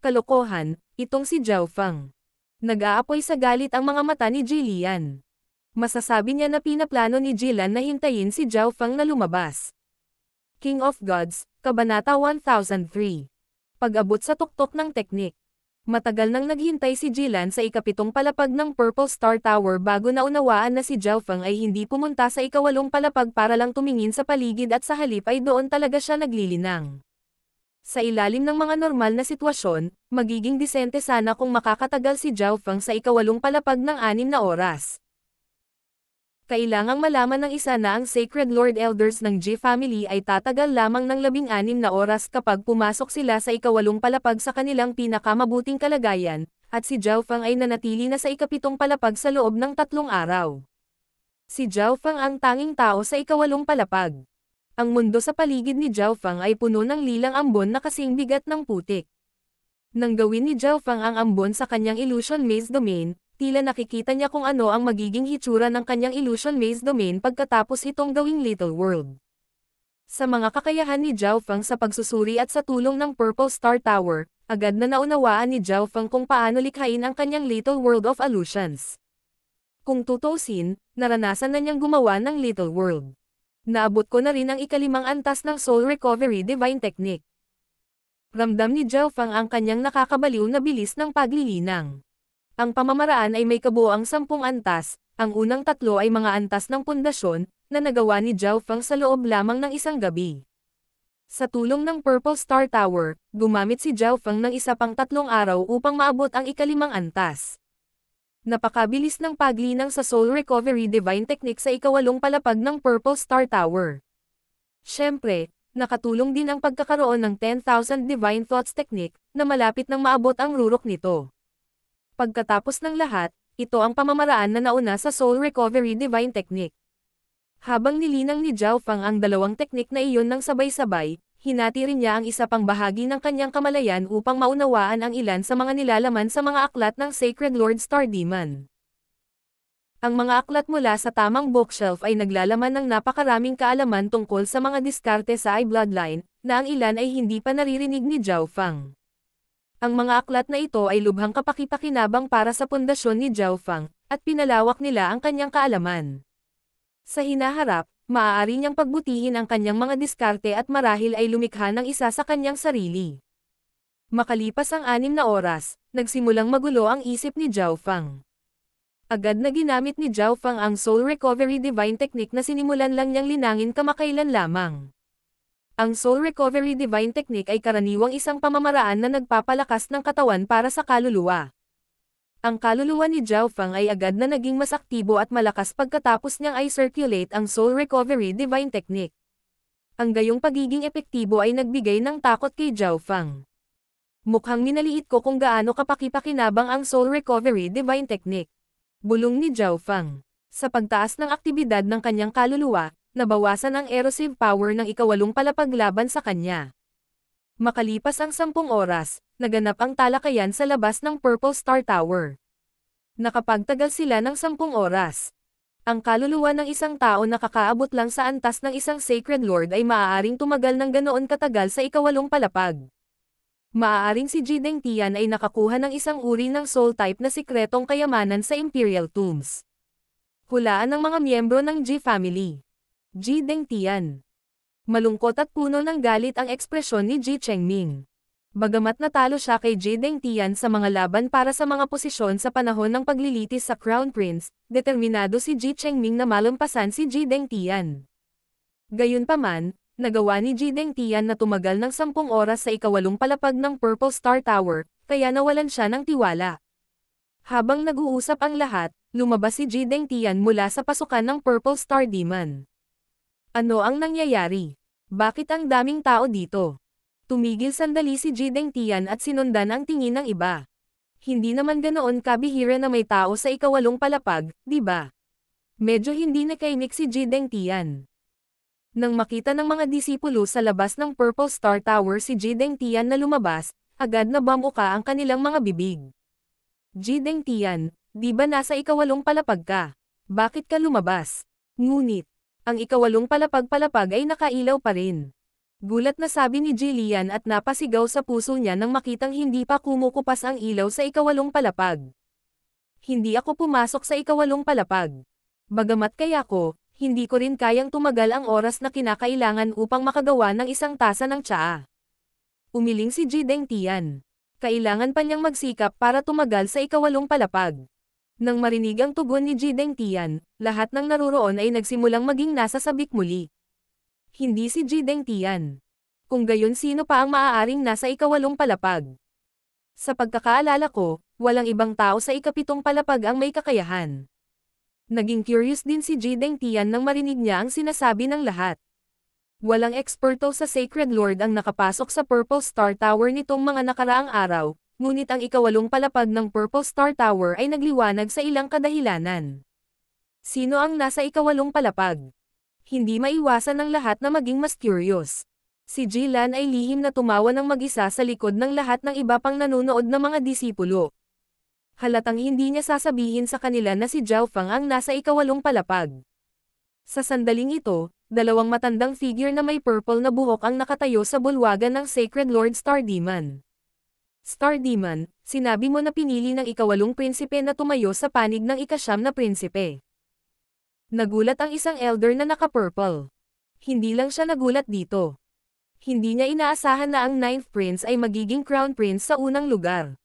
Kalokohan, itong si Zhao Feng. Nag-aapoy sa galit ang mga mata ni Jillian. Masasabi niya na pinaplano ni Jilan na hintayin si Zhao Feng na lumabas. King of Gods, Kabanata 1003. Pag-abot sa tuktok ng teknik. Matagal nang naghintay si Jilan sa ikapitong palapag ng Purple Star Tower bago naunawaan na si Zhao Feng ay hindi pumunta sa ikawalong palapag para lang tumingin sa paligid at sa halip ay doon talaga siya naglilinang. Sa ilalim ng mga normal na sitwasyon, magiging disente sana kung makakatagal si Zhao Feng sa ikawalong palapag ng 6 na oras. Kailangang malaman ng isa na ang Sacred Lord Elders ng Ji family ay tatagal lamang ng 16 na oras kapag pumasok sila sa ikawalong palapag sa kanilang pinakamabuting kalagayan, at si Zhao Feng ay nanatili na sa ikapitong palapag sa loob ng 3 araw. Si Zhao Feng ang tanging tao sa ikawalong palapag. Ang mundo sa paligid ni Zhao Feng ay puno ng lilang ambon na kasing bigat ng putik. Nang gawin ni Zhao Feng ang ambon sa kanyang Illusion Maze Domain, tila nakikita niya kung ano ang magiging hitsura ng kanyang Illusion Maze Domain pagkatapos itong gawing Little World. Sa mga kakayahan ni Zhao Feng sa pagsusuri at sa tulong ng Purple Star Tower, agad na naunawaan ni Zhao Feng kung paano likhain ang kanyang Little World of Illusions. Kung tutuusin, naranasan na niyang gumawa ng Little World. Naabot ko na rin ang ikalimang antas ng Soul Recovery Divine Technique. Ramdam ni Zhao Feng ang kanyang nakakabaliw na bilis ng paglilinang. Ang pamamaraan ay may kabuoang 10 antas, ang unang 3 ay mga antas ng pundasyon, na nagawa ni Zhao Feng sa loob lamang ng isang gabi. Sa tulong ng Purple Star Tower, gumamit si Zhao Feng ng isa pang 3 araw upang maabot ang ikalimang antas. Napakabilis ng paglinang sa Soul Recovery Divine Technique sa ikawalong palapag ng Purple Star Tower. Siyempre, Nakatulong din ang pagkakaroon ng 10,000 Divine Thoughts Technique, na malapit nang maabot ang rurok nito. Pagkatapos ng lahat, ito ang pamamaraan na nauna sa Soul Recovery Divine Technique. Habang nilinang ni Zhao Fang ang dalawang teknik na iyon ng sabay-sabay, hinati rin niya ang isa pang bahagi ng kanyang kamalayan upang maunawaan ang ilan sa mga nilalaman sa mga aklat ng Sacred Lord Star Demon. Ang mga aklat mula sa tamang bookshelf ay naglalaman ng napakaraming kaalaman tungkol sa mga diskarte sa I Bloodline, na ang ilan ay hindi pa naririnig ni Zhao Fang. Ang mga aklat na ito ay lubhang kapaki-pakinabang para sa pundasyon ni Zhao Fang, at pinalawak nila ang kanyang kaalaman. Sa hinaharap, maaari niyang pagbutihin ang kanyang mga diskarte at marahil ay lumikha ng isa sa kanyang sarili. Makalipas ang 6 na oras, nagsimulang magulo ang isip ni Zhao Fang. Agad na ginamit ni Zhao Fang ang Soul Recovery Divine Technique na sinimulan lang niyang linangin kamakailan lamang. Ang Soul Recovery Divine Technique ay karaniwang isang pamamaraan na nagpapalakas ng katawan para sa kaluluwa. Ang kaluluwa ni Zhao Fang ay agad na naging mas aktibo at malakas pagkatapos niyang i-circulate ang Soul Recovery Divine Technique. Ang gayong pagiging epektibo ay nagbigay ng takot kay Zhao Fang. Mukhang minaliit ko kung gaano kapaki-pakinabang ang Soul Recovery Divine Technique. Bulong ni Zhao Fang. Sa pagtaas ng aktibidad ng kanyang kaluluwa, nabawasan ang erosive power ng ikawalong palapag laban sa kanya. Makalipas ang 10 oras, naganap ang talakayan sa labas ng Purple Star Tower. Nakapagtagal sila ng 10 oras. Ang kaluluwa ng isang tao na kakaabot lang sa antas ng isang Sacred Lord ay maaaring tumagal ng ganoon katagal sa ikawalong palapag. Maaaring si Ji Dengtian ay nakakuha ng isang uri ng soul type na sikretong kayamanan sa Imperial Tombs. Hulaan ng mga miyembro ng Ji family. Ji Dengtian. Malungkot at puno ng galit ang ekspresyon ni Ji Chengming. Bagamat natalo siya kay Ji Dengtian sa mga laban para sa mga posisyon sa panahon ng paglilitis sa Crown Prince, determinado si Ji Chengming na malampasan si Ji Dengtian. Gayunpaman, nagawa ni Ji Dengtian na tumagal ng 10 oras sa ikawalong palapag ng Purple Star Tower, kaya nawalan siya ng tiwala. Habang nag-uusap ang lahat, lumabas si Ji Dengtian mula sa pasukan ng Purple Star Demon. Ano ang nangyayari? Bakit ang daming tao dito? Tumigil sandali si Ji Dengtian at sinundan ang tingin ng iba. Hindi naman ganoon kabihira na may tao sa ikawalong palapag, di ba? Medyo hindi nakaimik si Ji Dengtian. Nang makita ng mga disipulo sa labas ng Purple Star Tower si Ji Dengtian na lumabas, agad na bamuka ang kanilang mga bibig. Ji Dengtian, di ba nasa ikawalong palapag ka? Bakit ka lumabas? Ngunit, ang ikawalong palapag-palapag ay nakailaw pa rin. Gulat na sabi ni Jillian at napasigaw sa puso niya nang makitang hindi pa kumukupas ang ilaw sa ikawalong palapag. Hindi ako pumasok sa ikawalong palapag. Bagamat kaya ko, hindi ko rin kayang tumagal ang oras na kinakailangan upang makagawa ng isang tasa ng tsaa. Umiling si Ji Dengtian. Kailangan pa niyang magsikap para tumagal sa ikawalong palapag. Nang marinig ang tugon ni Ji Dengtian, lahat ng naruroon ay nagsimulang maging nasa sabik muli. Hindi si Ji Dengtian. Kung gayon sino pa ang maaaring nasa ikawalong palapag? Sa pagkakaalala ko, walang ibang tao sa ikapitong palapag ang may kakayahan. Naging curious din si Ji Dengtian nang marinig niya ang sinasabi ng lahat. Walang eksperto sa Sacred Lord ang nakapasok sa Purple Star Tower nitong mga nakaraang araw, ngunit ang ikawalong palapag ng Purple Star Tower ay nagliwanag sa ilang kadahilanan. Sino ang nasa ikawalong palapag? Hindi maiwasan ng lahat na maging mas curious. Si Jilan ay lihim na tumawa ng mag-isa sa likod ng lahat ng iba pang nanonood na mga disipulo. Halatang hindi niya sasabihin sa kanila na si Zhao Fang ang nasa ikawalong palapag. Sa sandaling ito, dalawang matandang figure na may purple na buhok ang nakatayo sa bulwagan ng Sacred Lord Star Demon. Star Demon, sinabi mo na pinili ng ikawalong prinsipe na tumayo sa panig ng ikasyam na prinsipe. Nagulat ang isang elder na naka-purple. Hindi lang siya nagulat dito. Hindi niya inaasahan na ang 9th prince ay magiging crown prince sa unang lugar.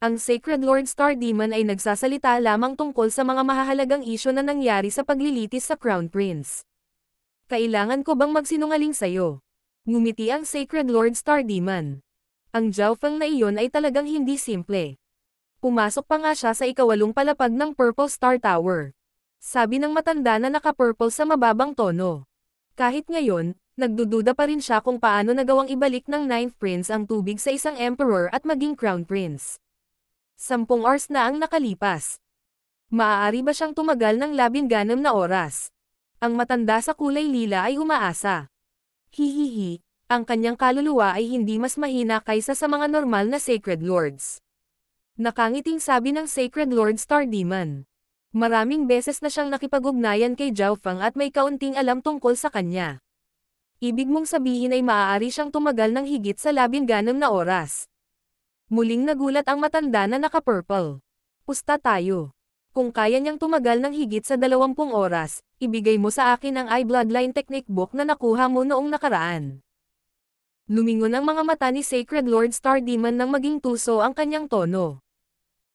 Ang Sacred Lord Star Demon ay nagsasalita lamang tungkol sa mga mahahalagang isyu na nangyari sa paglilitis sa Crown Prince. Kailangan ko bang magsinungaling sa'yo? Ngumiti ang Sacred Lord Star Demon. Ang Zhao Fang na iyon ay talagang hindi simple. Pumasok pa nga siya sa ikawalong palapag ng Purple Star Tower. Sabi ng matanda na naka-purple sa mababang tono. Kahit ngayon, nagdududa pa rin siya kung paano nagawang ibalik ng Ninth Prince ang tubig sa isang Emperor at maging Crown Prince. 10 oras na ang nakalipas. Maaari ba siyang tumagal ng 16 na oras? Ang matanda sa kulay lila ay umaasa. Hihihi, ang kanyang kaluluwa ay hindi mas mahina kaysa sa mga normal na Sacred Lords. Nakangiting sabi ng Sacred Lord Star Demon. Maraming beses na siyang nakipag-ugnayan kay Zhao Feng at may kaunting alam tungkol sa kanya. Ibig mong sabihin ay maaari siyang tumagal ng higit sa 16 na oras. Muling nagulat ang matanda na naka-purple. Pusta tayo. Kung kaya niyang tumagal ng higit sa 20 oras, ibigay mo sa akin ang I-Bloodline Technique Book na nakuha mo noong nakaraan. Lumingon ang mga mata ni Sacred Lord Star Demon nang maging tuso ang kanyang tono.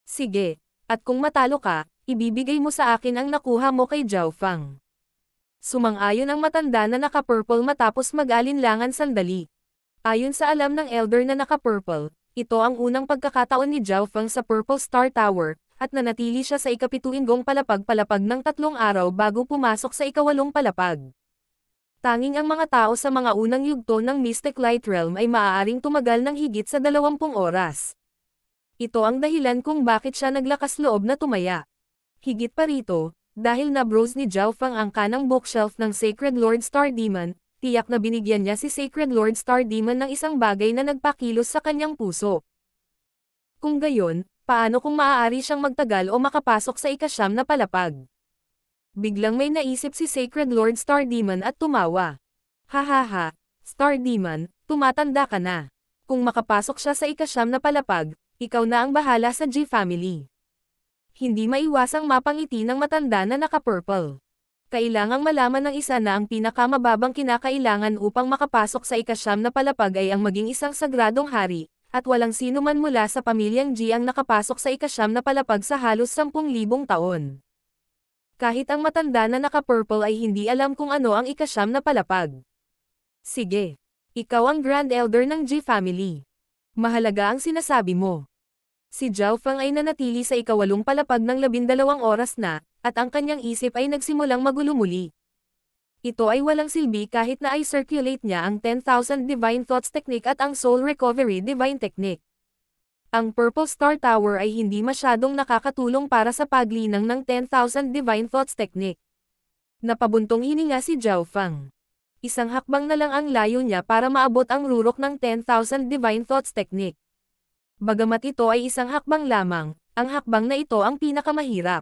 Sige, at kung matalo ka, ibibigay mo sa akin ang nakuha mo kay Zhao Feng. Sumang-ayon ang matanda na naka-purple matapos mag-alinlangan sandali. Ayon sa alam ng elder na naka-purple, ito ang unang pagkakataon ni Zhao Feng sa Purple Star Tower, at nanatili siya sa ikapituinggong palapag-palapag ng 3 araw bago pumasok sa ika-8 palapag. Tanging ang mga tao sa mga unang yugto ng Mystic Light Realm ay maaaring tumagal ng higit sa 20 oras. Ito ang dahilan kung bakit siya naglakas loob na tumaya. Higit pa rito, dahil na-browse ni Zhao Feng ang kanang bookshelf ng Sacred Lord Star Demon, tiyak na binigyan niya si Sacred Lord Star Demon ng isang bagay na nagpakilos sa kanyang puso. Kung gayon, paano kung maaari siyang magtagal o makapasok sa ika-9 na palapag? Biglang may naisip si Sacred Lord Star Demon at tumawa. Hahaha, Star Demon, tumatanda ka na. Kung makapasok siya sa ika-9 na palapag, ikaw na ang bahala sa G-Family. Hindi maiwasang mapangiti ng matanda na naka-purple. Kailangang malaman ng isa na ang pinakamababang kinakailangan upang makapasok sa ika-9 na palapag ay ang maging isang sagradong hari, at walang sino man mula sa pamilyang G ang nakapasok sa ika-9 na palapag sa halos 10,000 taon. Kahit ang matanda na naka-purple ay hindi alam kung ano ang ika-9 na palapag. Sige, ikaw ang Grand Elder ng G-Family. Mahalaga ang sinasabi mo. Si Zhao Feng ay nanatili sa ika-8 palapag ng 12 oras na, at ang kanyang isip ay nagsimulang magulo muli. Ito ay walang silbi kahit na ay circulate niya ang 10,000 Divine Thoughts Technique at ang Soul Recovery Divine Technique. Ang Purple Star Tower ay hindi masyadong nakakatulong para sa paglinang ng 10,000 Divine Thoughts Technique. Napabuntong hininga si Zhao Feng. Isang hakbang na lang ang layo niya para maabot ang rurok ng 10,000 Divine Thoughts Technique. Bagamat ito ay isang hakbang lamang, ang hakbang na ito ang pinakamahirap.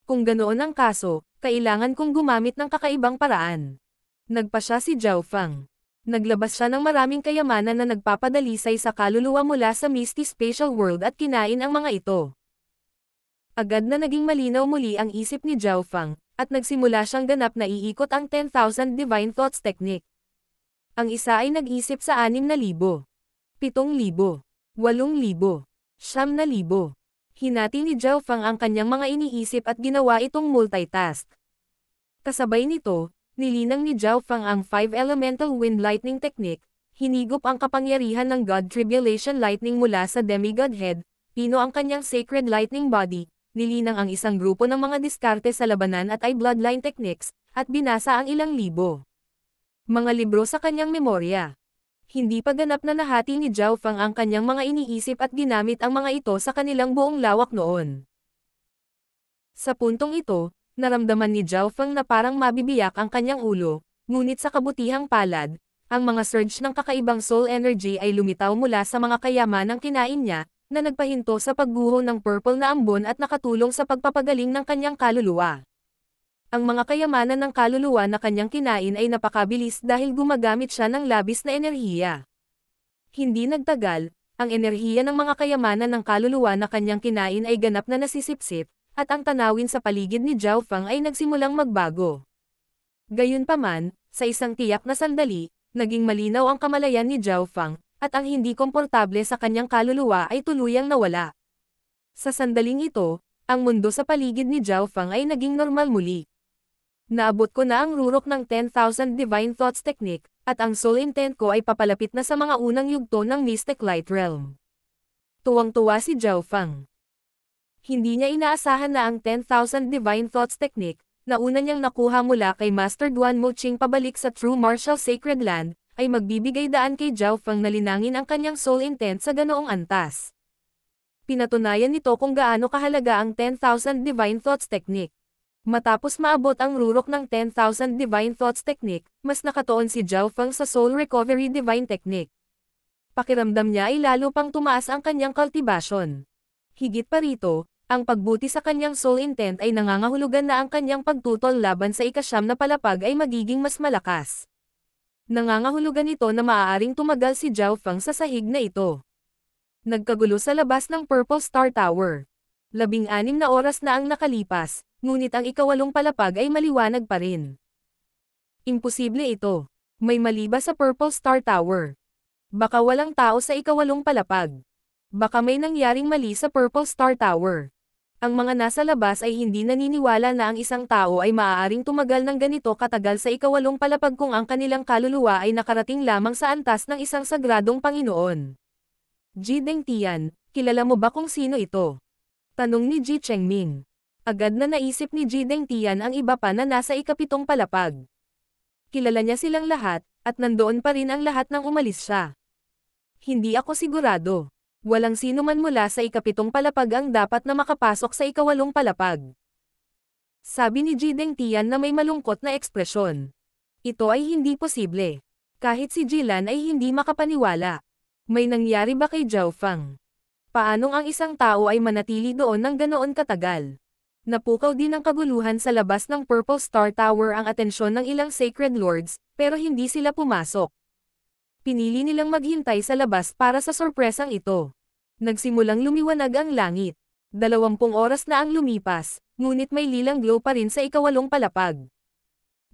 Kung ganoon ang kaso, kailangan kong gumamit ng kakaibang paraan. Nagpasya si Zhao Feng. Naglabas siya ng maraming kayamanan na nagpapadalisay sa kaluluwa mula sa Misty Spatial World at kinain ang mga ito. Agad na naging malinaw muli ang isip ni Zhao Feng, at nagsimula siyang ganap na iikot ang 10,000 Divine Thoughts Technique. Ang isa ay nag-isip sa 6,000, 7,000, 8,000, 9,000. Hinati ni Zhao Feng ang kanyang mga iniisip at ginawa itong multitask. Kasabay nito, nilinang ni Zhao Feng ang 5 Elemental Wind Lightning Technique, hinigop ang kapangyarihan ng God Tribulation Lightning mula sa Demigod Head, pino ang kanyang Sacred Lightning Body, nilinang ang isang grupo ng mga diskarte sa labanan at ay Bloodline Techniques, at binasa ang ilang libo mga libro sa kanyang memorya. Hindi pa ganap na nahati ni Zhao Feng ang kanyang mga iniisip at ginamit ang mga ito sa kanilang buong lawak noon. Sa puntong ito, naramdaman ni Zhao Feng na parang mabibiyak ang kanyang ulo, ngunit sa kabutihang palad, ang mga surge ng kakaibang soul energy ay lumitaw mula sa mga kayamanang kinain niya, na nagpahinto sa pagguho ng purple na ambon at nakatulong sa pagpapagaling ng kanyang kaluluwa. Ang mga kayamanan ng kaluluwa na kanyang kinain ay napakabilis dahil gumagamit siya ng labis na enerhiya. Hindi nagtagal, ang enerhiya ng mga kayamanan ng kaluluwa na kanyang kinain ay ganap na nasisipsip, at ang tanawin sa paligid ni Zhao Feng ay nagsimulang magbago. Gayunpaman, sa isang tiyak na sandali, naging malinaw ang kamalayan ni Zhao Feng, at ang hindi komportable sa kanyang kaluluwa ay tuluyang nawala. Sa sandaling ito, ang mundo sa paligid ni Zhao Feng ay naging normal muli. Naabot ko na ang rurok ng 10,000 Divine Thoughts Technique, at ang soul intent ko ay papalapit na sa mga unang yugto ng Mystic Light Realm. Tuwang-tuwa si Zhao Feng. Hindi niya inaasahan na ang 10,000 Divine Thoughts Technique, na una niyang nakuha mula kay Master Duan Moching pabalik sa True Martial Sacred Land, ay magbibigay daan kay Zhao Feng na linangin ang kanyang soul intent sa ganoong antas. Pinatunayan nito kung gaano kahalaga ang 10,000 Divine Thoughts Technique. Matapos maabot ang rurok ng 10,000 Divine Thoughts Technique, mas nakatuon si Zhao Feng sa Soul Recovery Divine Technique. Pakiramdam niya ay lalo pang tumaas ang kanyang kultibasyon. Higit pa rito, ang pagbuti sa kanyang soul intent ay nangangahulugan na ang kanyang pagtutol laban sa ikasyam na palapag ay magiging mas malakas. Nangangahulugan ito na maaaring tumagal si Zhao Feng sa sahig na ito. Nagkagulo sa labas ng Purple Star Tower. 16 na oras na ang nakalipas, ngunit ang ikawalong palapag ay maliwanag pa rin. Imposible ito. May mali ba sa Purple Star Tower? Baka walang tao sa ikawalong palapag. Baka may nangyaring mali sa Purple Star Tower. Ang mga nasa labas ay hindi naniniwala na ang isang tao ay maaaring tumagal ng ganito katagal sa ikawalong palapag kung ang kanilang kaluluwa ay nakarating lamang sa antas ng isang sagradong Panginoon. Ji Dengtian, kilala mo ba kung sino ito? Tanong ni Ji Chengming. Agad na naisip ni Ji Dengtian ang iba pa na nasa ikapitong palapag. Kilala niya silang lahat, at nandoon pa rin ang lahat nang umalis siya. Hindi ako sigurado. Walang sino man mula sa ikapitong palapag ang dapat na makapasok sa ikawalong palapag. Sabi ni Ji Dengtian na may malungkot na ekspresyon. Ito ay hindi posible. Kahit si Jilan ay hindi makapaniwala. May nangyari ba kay Zhao Feng? Paanong ang isang tao ay manatili doon ng ganoon katagal? Napukaw din ang kaguluhan sa labas ng Purple Star Tower ang atensyon ng ilang Sacred Lords, pero hindi sila pumasok. Pinili nilang maghintay sa labas para sa sorpresang ito. Nagsimulang lumiwanag ang langit. 20 oras na ang lumipas, ngunit may lilang glow pa rin sa ikawalong palapag.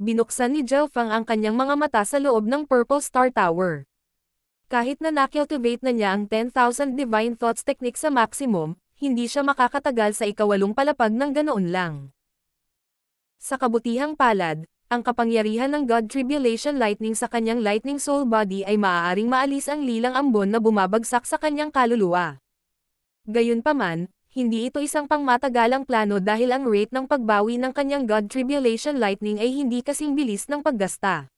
Binuksan ni Zhao Feng ang kanyang mga mata sa loob ng Purple Star Tower. Kahit na nakultivate na niya ang 10,000 Divine Thoughts Technique sa maximum, hindi siya makakatagal sa ikawalong palapag ng ganoon lang. Sa kabutihang palad, ang kapangyarihan ng God Tribulation Lightning sa kanyang Lightning Soul Body ay maaaring maalis ang lilang ambon na bumabagsak sa kanyang kaluluwa. Gayunpaman, hindi ito isang pangmatagalang plano dahil ang rate ng pagbawi ng kanyang God Tribulation Lightning ay hindi kasing bilis ng paggasta.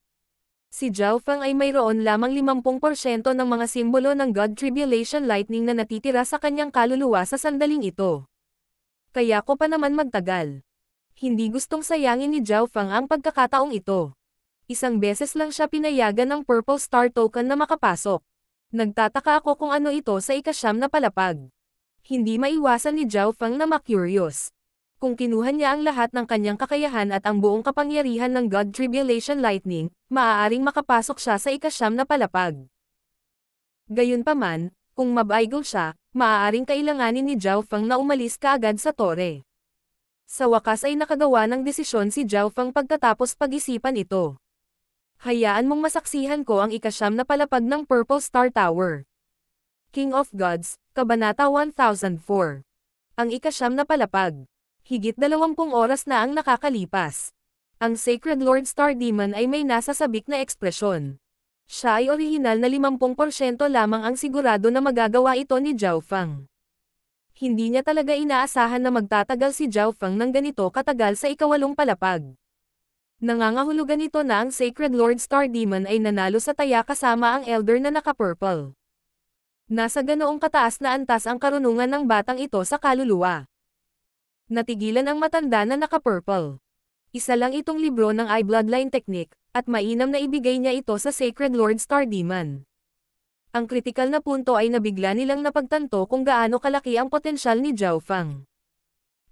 Si Zhao Feng ay mayroon lamang 50% ng mga simbolo ng God Tribulation Lightning na natitira sa kanyang kaluluwa sa sandaling ito. Kaya ko pa naman magtagal. Hindi gustong sayangin ni Zhao Feng ang pagkakataong ito. Isang beses lang siya pinayagan ng Purple Star Token na makapasok. Nagtataka ako kung ano ito sa ikasyam na palapag. Hindi maiwasan ni Zhao Feng na ma-curious. Kung kinuha niya ang lahat ng kanyang kakayahan at ang buong kapangyarihan ng God Tribulation Lightning, maaaring makapasok siya sa ikasyam na palapag. Gayunpaman, kung mabaigol siya, maaaring kailanganin ni Zhao Feng na umalis kaagad sa tore. Sa wakas ay nakagawa ng desisyon si Zhao Feng pagkatapos pag-isipan ito. Hayaan mong masaksihan ko ang ikasyam na palapag ng Purple Star Tower. King of Gods, Kabanata 1004. Ang ikasyam na palapag. Higit 20 oras na ang nakakalipas. Ang Sacred Lord Star Demon ay may nasasabik na ekspresyon. Siya ay orihinal na 50% lamang ang sigurado na magagawa ito ni Zhao Feng. Hindi niya talaga inaasahan na magtatagal si Zhao Feng ng ganito katagal sa ikawalong palapag. Nangangahulugan nito na ang Sacred Lord Star Demon ay nanalo sa taya kasama ang Elder na naka-purple. Nasa ganoong kataas na antas ang karunungan ng batang ito sa kaluluwa. Natigilan ang matanda na naka-purple. Isa lang itong libro ng Eye Bloodline Technique, at mainam na ibigay niya ito sa Sacred Lord Star Demon. Ang kritikal na punto ay nabigla nilang napagtanto kung gaano kalaki ang potensyal ni Zhao Feng.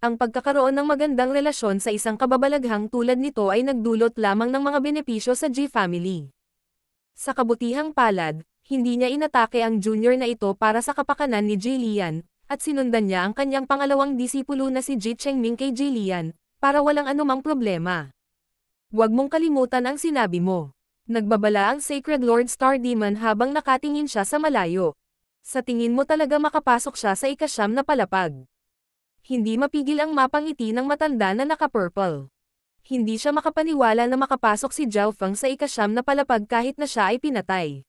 Ang pagkakaroon ng magandang relasyon sa isang kababalaghang tulad nito ay nagdulot lamang ng mga benepisyo sa Ji family. Sa kabutihang palad, hindi niya inatake ang junior na ito para sa kapakanan ni Ji Lian, at sinundan niya ang kanyang pangalawang disipulo na si Ji Chengming kay Ji Lian, para walang anumang problema. Huwag mong kalimutan ang sinabi mo. Nagbabala ang Sacred Lord Star Demon habang nakatingin siya sa malayo. Sa tingin mo talaga makapasok siya sa ikasyam na palapag? Hindi mapigil ang mapangiti ng matanda na naka-purple. Hindi siya makapaniwala na makapasok si Zhao Feng sa ikasyam na palapag kahit na siya ay pinatay.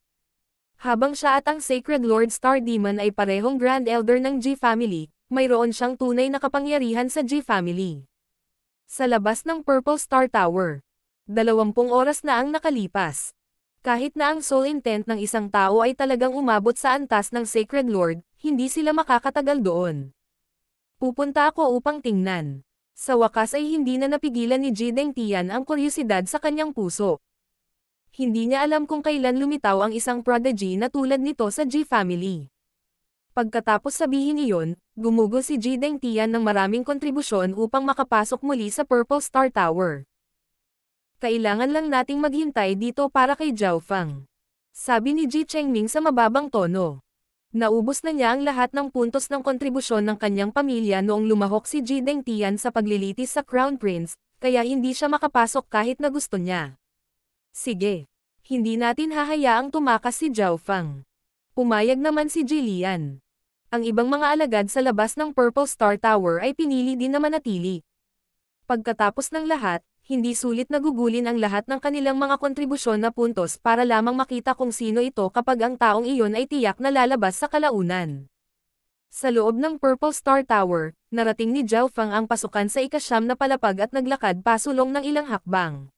Habang siya at ang Sacred Lord Star Demon ay parehong Grand Elder ng Ji family, mayroon siyang tunay na kapangyarihan sa Ji family. Sa labas ng Purple Star Tower. 20 oras na ang nakalipas. Kahit na ang soul intent ng isang tao ay talagang umabot sa antas ng Sacred Lord, hindi sila makakatagal doon. Pupunta ako upang tingnan. Sa wakas ay hindi na napigilan ni Ji Dengtian ang kuryosidad sa kanyang puso. Hindi niya alam kung kailan lumitaw ang isang prodigy na tulad nito sa Ji family. Pagkatapos sabihin iyon, gumugol si Ji Dengtian ng maraming kontribusyon upang makapasok muli sa Purple Star Tower. Kailangan lang nating maghintay dito para kay Zhao Fang. Sabi ni Ji Chengming sa mababang tono. Naubos na niya ang lahat ng puntos ng kontribusyon ng kanyang pamilya noong lumahok si Ji Dengtian sa paglilitis sa Crown Prince, kaya hindi siya makapasok kahit na gusto niya. Sige. Hindi natin hahayaang tumakas si Zhao Fang. Pumayag naman si Ji Lian. Ang ibang mga alagad sa labas ng Purple Star Tower ay pinili din na manatili. Pagkatapos ng lahat, hindi sulit na gugulin ang lahat ng kanilang mga kontribusyon na puntos para lamang makita kung sino ito kapag ang taong iyon ay tiyak na lalabas sa kalaunan. Sa loob ng Purple Star Tower, narating ni Zhao Fang ang pasukan sa ika-9 na palapag at naglakad pasulong ng ilang hakbang.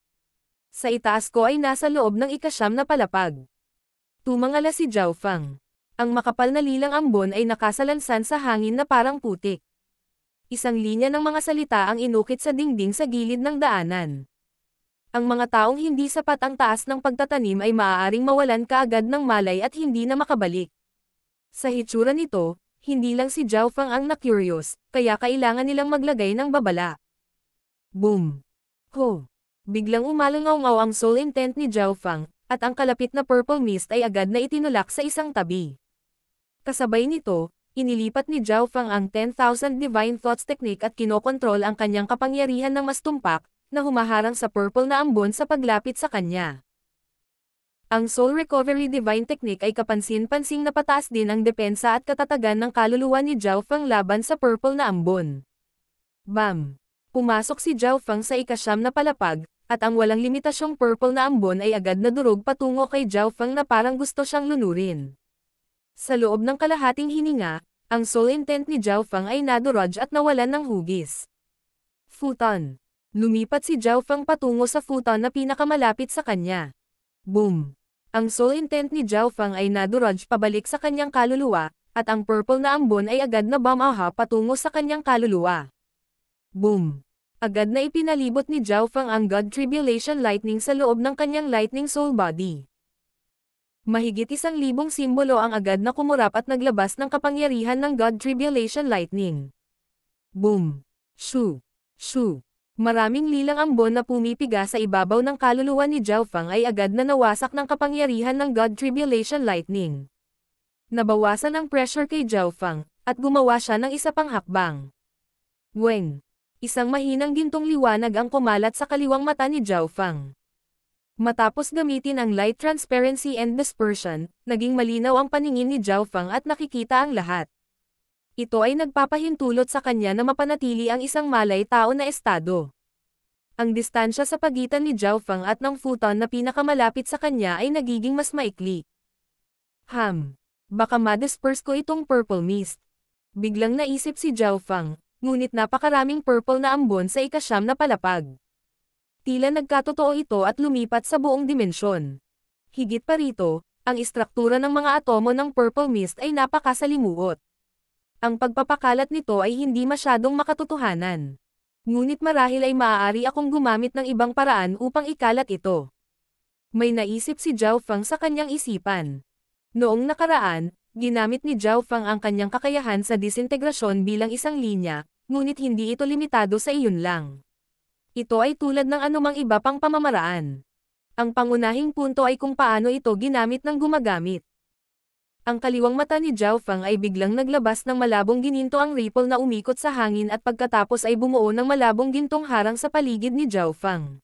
Sa itaas ko ay nasa loob ng ika-9 na palapag. Tumangala si Zhao Fang. Ang makapal na lilang ambon ay nakasalansan sa hangin na parang putik. Isang linya ng mga salita ang inukit sa dingding sa gilid ng daanan. Ang mga taong hindi sapat ang taas ng pagtatanim ay maaaring mawalan kaagad ng malay at hindi na makabalik. Sa hitsura nito, hindi lang si Zhao Fang ang na-curious, kaya kailangan nilang maglagay ng babala. Boom! Ho! Biglang umalangaw-ngaw ang soul intent ni Zhao Fang, at ang kalapit na purple mist ay agad na itinulak sa isang tabi. Kasabay nito, inilipat ni Zhao Fang ang 10,000 Divine Thoughts Technique at kinokontrol ang kanyang kapangyarihan ng mas tumpak, na humaharang sa purple na ambon sa paglapit sa kanya. Ang Soul Recovery Divine Technique ay kapansin-pansing napataas din ang depensa at katatagan ng kaluluwa ni Zhao Fang laban sa purple na ambon. Bam! Pumasok si Zhao Fang sa ika-9 na palapag, at ang walang limitasyong purple na ambon ay agad na durog patungo kay Zhao Fang na parang gusto siyang lunurin. Sa loob ng kalahating hininga, ang soul intent ni Zhao Fang ay nadurog at nawalan ng hugis. Futon. Lumipat si Zhao Fang patungo sa futon na pinakamalapit sa kanya. Boom! Ang soul intent ni Zhao Fang ay nadurog pabalik sa kanyang kaluluwa, at ang purple na ambon ay agad na bumaha patungo sa kanyang kaluluwa. Boom! Agad na ipinalibot ni Zhao Fang ang God Tribulation Lightning sa loob ng kanyang Lightning Soul Body. Mahigit 1,000 simbolo ang agad na kumurap at naglabas ng kapangyarihan ng God Tribulation Lightning. Boom! Shoo! Shoo! Maraming lilang ambon na pumipiga sa ibabaw ng kaluluwa ni Zhao Fang ay agad na nawasak ng kapangyarihan ng God Tribulation Lightning. Nabawasan ang pressure kay Zhao Fang, at gumawa siya ng isa pang hakbang. Weng! Isang mahinang gintong liwanag ang kumalat sa kaliwang mata ni Zhao Fang. Matapos gamitin ang light transparency and dispersion, naging malinaw ang paningin ni Zhao Fang at nakikita ang lahat. Ito ay nagpapahintulot sa kanya na mapanatili ang isang malay-tao na estado. Ang distansya sa pagitan ni Zhao Fang at ng futon na pinakamalapit sa kanya ay nagiging mas maikli. Baka ma-disperse ko itong purple mist. Biglang naisip si Zhao Fang, ngunit napakaraming purple na ambon sa ika-9 na palapag. Tila nagkatotoo ito at lumipat sa buong dimensyon. Higit pa rito, ang istruktura ng mga atomo ng purple mist ay napakasalimuot. Ang pagpapakalat nito ay hindi masyadong makatotohanan. Ngunit marahil ay maaari akong gumamit ng ibang paraan upang ikalat ito. May naisip si Zhao Fang sa kanyang isipan. Noong nakaraan, ginamit ni Zhao Fang ang kanyang kakayahan sa disintegrasyon bilang isang linya, ngunit hindi ito limitado sa iyon lang. Ito ay tulad ng anumang iba pang pamamaraan. Ang pangunahing punto ay kung paano ito ginamit ng gumagamit. Ang kaliwang mata ni Zhao Fang ay biglang naglabas ng malabong gininto ang ripple na umikot sa hangin at pagkatapos ay bumuo ng malabong gintong harang sa paligid ni Zhao Fang.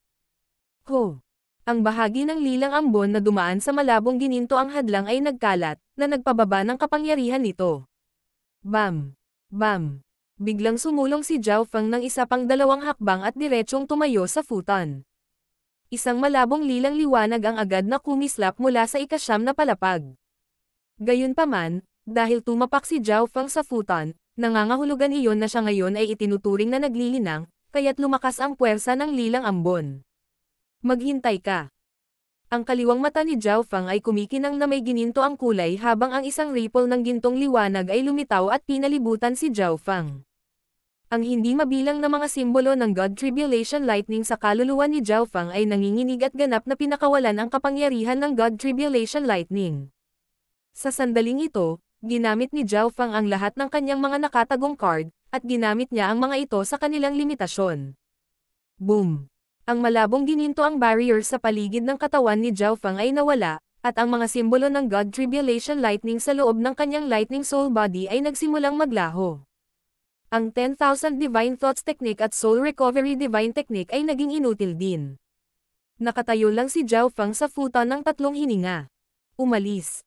Ho! Ang bahagi ng lilang ambon na dumaan sa malabong gininto ang hadlang ay nagkalat, na nagpababa ng kapangyarihan nito. Bam! Bam! Biglang sumulong si Zhao Fang ng isa pang 2 hakbang at diretsyong tumayo sa futon. Isang malabong lilang liwanag ang agad na kumislap mula sa ika-9 na palapag. Gayunpaman, dahil tumapak si Zhao Fang sa futon, nangangahulugan iyon na siya ngayon ay itinuturing na naglilinang, kaya't lumakas ang puwersa ng lilang ambon. Maghintay ka. Ang kaliwang mata ni Zhao Fang ay kumikinang na may gininto ang kulay habang ang isang ripple ng gintong liwanag ay lumitaw at pinalibutan si Zhao Fang. Ang hindi mabilang na mga simbolo ng God Tribulation Lightning sa kaluluwa ni Zhao Fang ay nanginginig at ganap na pinakawalan ang kapangyarihan ng God Tribulation Lightning. Sa sandaling ito, ginamit ni Zhao Fang ang lahat ng kanyang mga nakatagong card, at ginamit niya ang mga ito sa kanilang limitasyon. Boom! Ang malabong gininto ang barrier sa paligid ng katawan ni Zhao Fang ay nawala, at ang mga simbolo ng God Tribulation Lightning sa loob ng kanyang Lightning Soul Body ay nagsimulang maglaho. Ang 10,000 Divine Thoughts Technique at Soul Recovery Divine Technique ay naging inutil din. Nakatayo lang si Zhao Fang sa futon ng tatlong hininga. Umalis.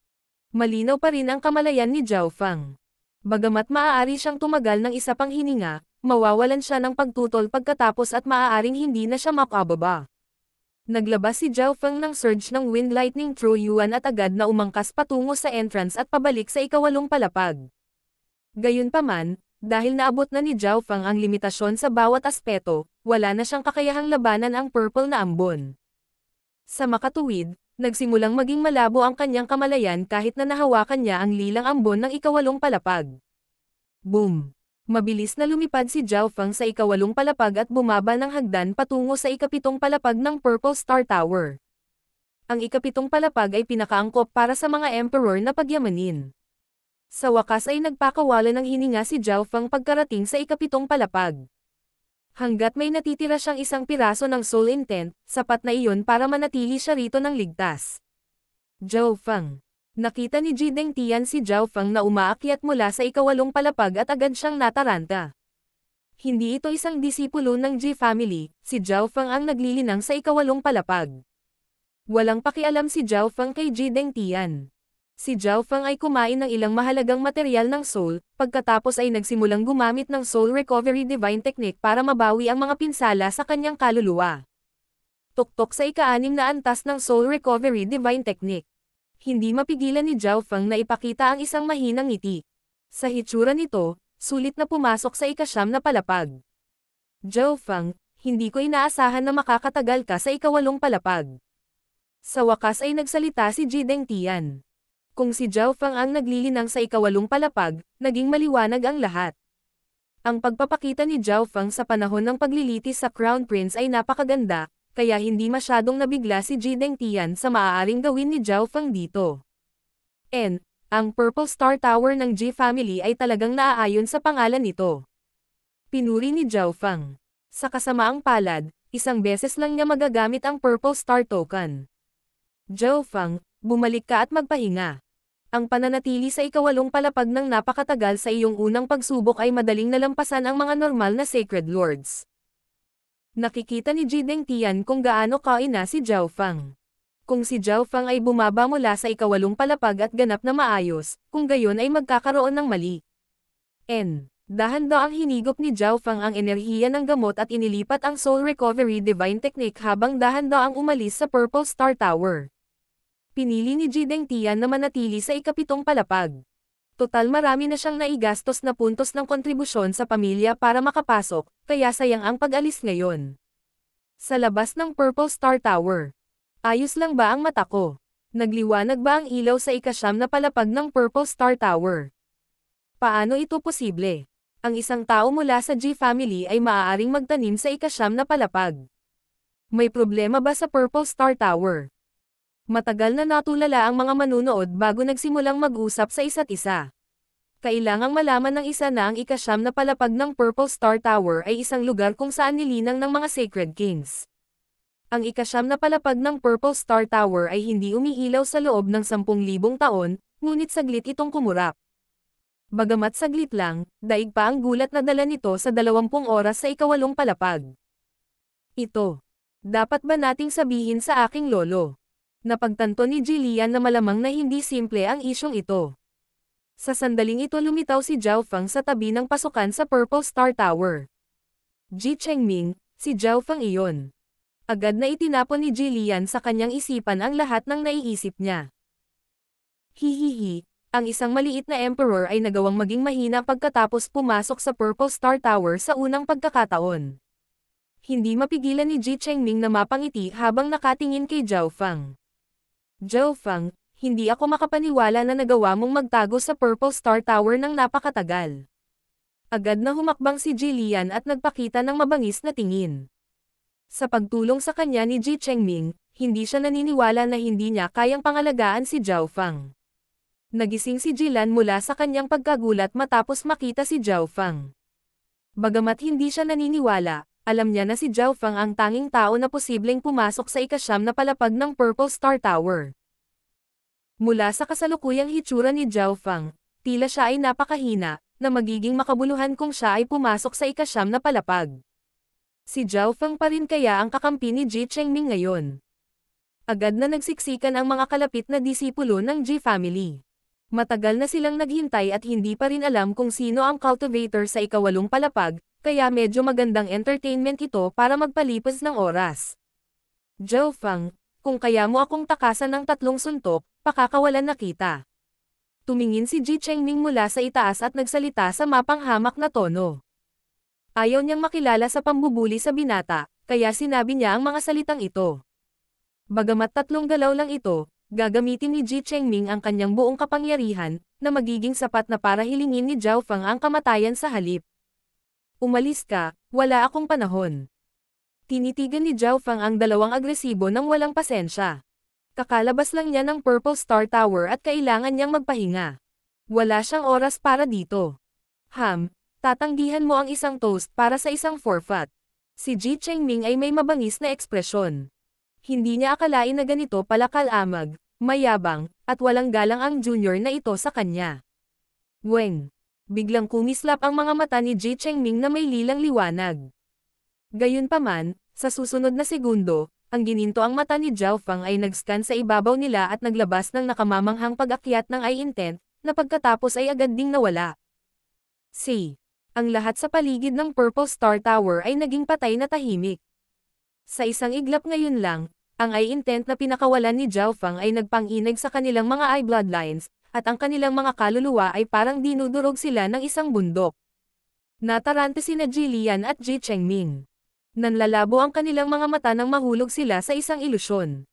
Malinaw pa rin ang kamalayan ni Zhao Fang. Bagamat maaari siyang tumagal ng isa pang hininga, mawawalan siya ng pagtutol pagkatapos at maaaring hindi na siya makababa. Naglabas si Zhao Fang ng surge ng Wind Lightning True Yuan at agad na umangkas patungo sa entrance at pabalik sa ikawalong palapag. Gayunpaman, dahil naabot na ni Zhao Fang ang limitasyon sa bawat aspeto, wala na siyang kakayahang labanan ang purple na ambon. Sa makatuwid, nagsimulang maging malabo ang kanyang kamalayan kahit na nahawakan niya ang lilang ambon ng ikawalong palapag. Boom! Mabilis na lumipad si Zhao Fang sa ikawalong palapag at bumaba ng hagdan patungo sa ikapitong palapag ng Purple Star Tower. Ang ikapitong palapag ay pinakaangkop para sa mga emperor na pagyamanin. Sa wakas ay nagpakawala ng hininga si Zhao Fang pagkarating sa ikapitong palapag. Hanggat may natitira siyang isang piraso ng Soul Intent, sapat na iyon para manatili siya rito ng ligtas. Zhao Fang. Nakita ni Ji Dengtian si Zhao Fang na umaakyat mula sa ikawalong palapag at agad siyang nataranta. Hindi ito isang disipulo ng Ji family, si Zhao Fang ang naglilinang sa ikawalong palapag. Walang pakialam si Zhao Fang kay Ji Dengtian. Si Zhao Fang ay kumain ng ilang mahalagang materyal ng soul, pagkatapos ay nagsimulang gumamit ng Soul Recovery Divine Technique para mabawi ang mga pinsala sa kanyang kaluluwa. Tuktok sa ika-6 na antas ng Soul Recovery Divine Technique. Hindi mapigilan ni Zhao Fang na ipakita ang isang mahinang ngiti. Sa hitsura nito, sulit na pumasok sa ika-9 na palapag. Zhao Fang, hindi ko inaasahan na makakatagal ka sa ikawalong palapag. Sa wakas ay nagsalita si Ji Dengtian. Kung si Zhao Fang ang naglilinang sa ikawalong palapag, naging maliwanag ang lahat. Ang pagpapakita ni Zhao Fang sa panahon ng paglilitis sa Crown Prince ay napakaganda, kaya hindi masyadong nabigla si Ji Dengtian sa maaaring gawin ni Zhao Fang dito. Ang Purple Star Tower ng Ji family ay talagang naaayon sa pangalan nito. Pinuri ni Zhao Fang. Sa kasamaang palad, isang beses lang niya magagamit ang Purple Star Token. Zhao Fang, bumalik ka at magpahinga. Ang pananatili sa ikawalong palapag ng napakatagal sa iyong unang pagsubok ay madaling nalampasan ang mga normal na Sacred Lords. Nakikita ni Ji Dengtian kung gaano kaina si Zhao Fang. Kung si Zhao Fang ay bumaba mula sa ikawalong palapag at ganap na maayos, kung gayon ay magkakaroon ng mali. Dahan-daang hinigop ni Zhao Fang ang enerhiya ng gamot at inilipat ang Soul Recovery Divine Technique habang dahan-daang umalis sa Purple Star Tower. Pinili ni Ji Dengtian na manatili sa ikapitong palapag. Total marami na siyang naigastos na puntos ng kontribusyon sa pamilya para makapasok, kaya sayang ang pag-alis ngayon. Sa labas ng Purple Star Tower. Ayos lang ba ang mata ko? Nagliwanag ba ang ilaw sa ika-9 na palapag ng Purple Star Tower? Paano ito posible? Ang isang tao mula sa Ji family ay maaaring magtanim sa ika-9 na palapag. May problema ba sa Purple Star Tower? Matagal na natulala ang mga manunood bago nagsimulang mag-usap sa isa't isa. Kailangang malaman ng isa na ang ika-9 na palapag ng Purple Star Tower ay isang lugar kung saan nilinang ng mga Sacred Kings. Ang ika-9 na palapag ng Purple Star Tower ay hindi umiilaw sa loob ng 10,000 taon, ngunit saglit itong kumurap. Bagamat saglit lang, daig pa ang gulat na dala nito sa 20 oras sa ikawalong palapag. Ito. Dapat ba nating sabihin sa aking lolo? Napagtanto ni Jillian na malamang na hindi simple ang isyong ito. Sa sandaling ito lumitaw si Zhao Fang sa tabi ng pasukan sa Purple Star Tower. Ji Chengming, si Zhao Fang iyon. Agad na itinapon ni Jillian sa kanyang isipan ang lahat ng naiisip niya. Hihihi, ang isang maliit na emperor ay nagawang maging mahina pagkatapos pumasok sa Purple Star Tower sa unang pagkakataon. hindi mapigilan ni Ji Chengming na mapangiti habang nakatingin kay Zhao Fang. Zhao Fang, hindi ako makapaniwala na nagawa mong magtago sa Purple Star Tower ng napakatagal. Agad na humakbang si Jillian at nagpakita ng mabangis na tingin. Sa pagtulong sa kanya ni Ji Chengming, hindi siya naniniwala na hindi niya kayang pangalagaan si Zhao Fang. Nagising si Jillian mula sa kanyang pagkagulat matapos makita si Zhao Fang. Bagamat hindi siya naniniwala, alam niya na si Zhao Fang ang tanging tao na posibleng pumasok sa ika-9 na palapag ng Purple Star Tower. Mula sa kasalukuyang hitsura ni Zhao Fang, tila siya ay napakahina, na magiging makabuluhan kung siya ay pumasok sa ika-9 na palapag. Si Zhao Fang pa rin kaya ang kakampi ni Ji Chengming ngayon. Agad na nagsiksikan ang mga kalapit na disipulo ng Ji family. Matagal na silang naghintay at hindi pa rin alam kung sino ang cultivator sa ika-8 palapag, kaya medyo magandang entertainment ito para magpalipas ng oras. Zhao Fang, kung kaya mo akong takasan ng 3 suntok, pakakawalan na kita. Tumingin si Ji Chengming mula sa itaas at nagsalita sa mapanghamak na tono. Ayaw niyang makilala sa pambubuli sa binata, kaya sinabi niya ang mga salitang ito. Bagamat 3 galaw lang ito, gagamitin ni Ji Chengming ang kanyang buong kapangyarihan, na magiging sapat na para hilingin ni Zhao Fang ang kamatayan sa halip. Umalis ka, wala akong panahon. Tinitigan ni Zhao Fang ang dalawang agresibo nang walang pasensya. Kakalabas lang niya ng Purple Star Tower at kailangan niyang magpahinga. Wala siyang oras para dito. Tatanggihan mo ang isang toast para sa isang forfeit. Si Ji Chengming ay may mabangis na ekspresyon. Hindi niya akalain na ganito pala kalamag, mayabang, at walang galang ang junior na ito sa kanya. Weng! Biglang kumislap ang mga mata ni Ji Chengming na may lilang liwanag. Gayunpaman, sa susunod na segundo, ang gininto ang mata ni Zhao Fang ay nag-scan sa ibabaw nila at naglabas ng nakamamanghang pag-akyat ng eye intent, na pagkatapos ay agad ding nawala. Ang lahat sa paligid ng Purple Star Tower ay naging patay na tahimik. Sa isang iglap ngayon lang, ang eye intent na pinakawalan ni Zhao Fang ay nagpang-inag sa kanilang mga eye bloodlines, at ang kanilang mga kaluluwa ay parang dinudurog sila ng isang bundok. Natarante sina Jillian at Ji Chengming. Nanlalabo ang kanilang mga mata nang mahulog sila sa isang ilusyon.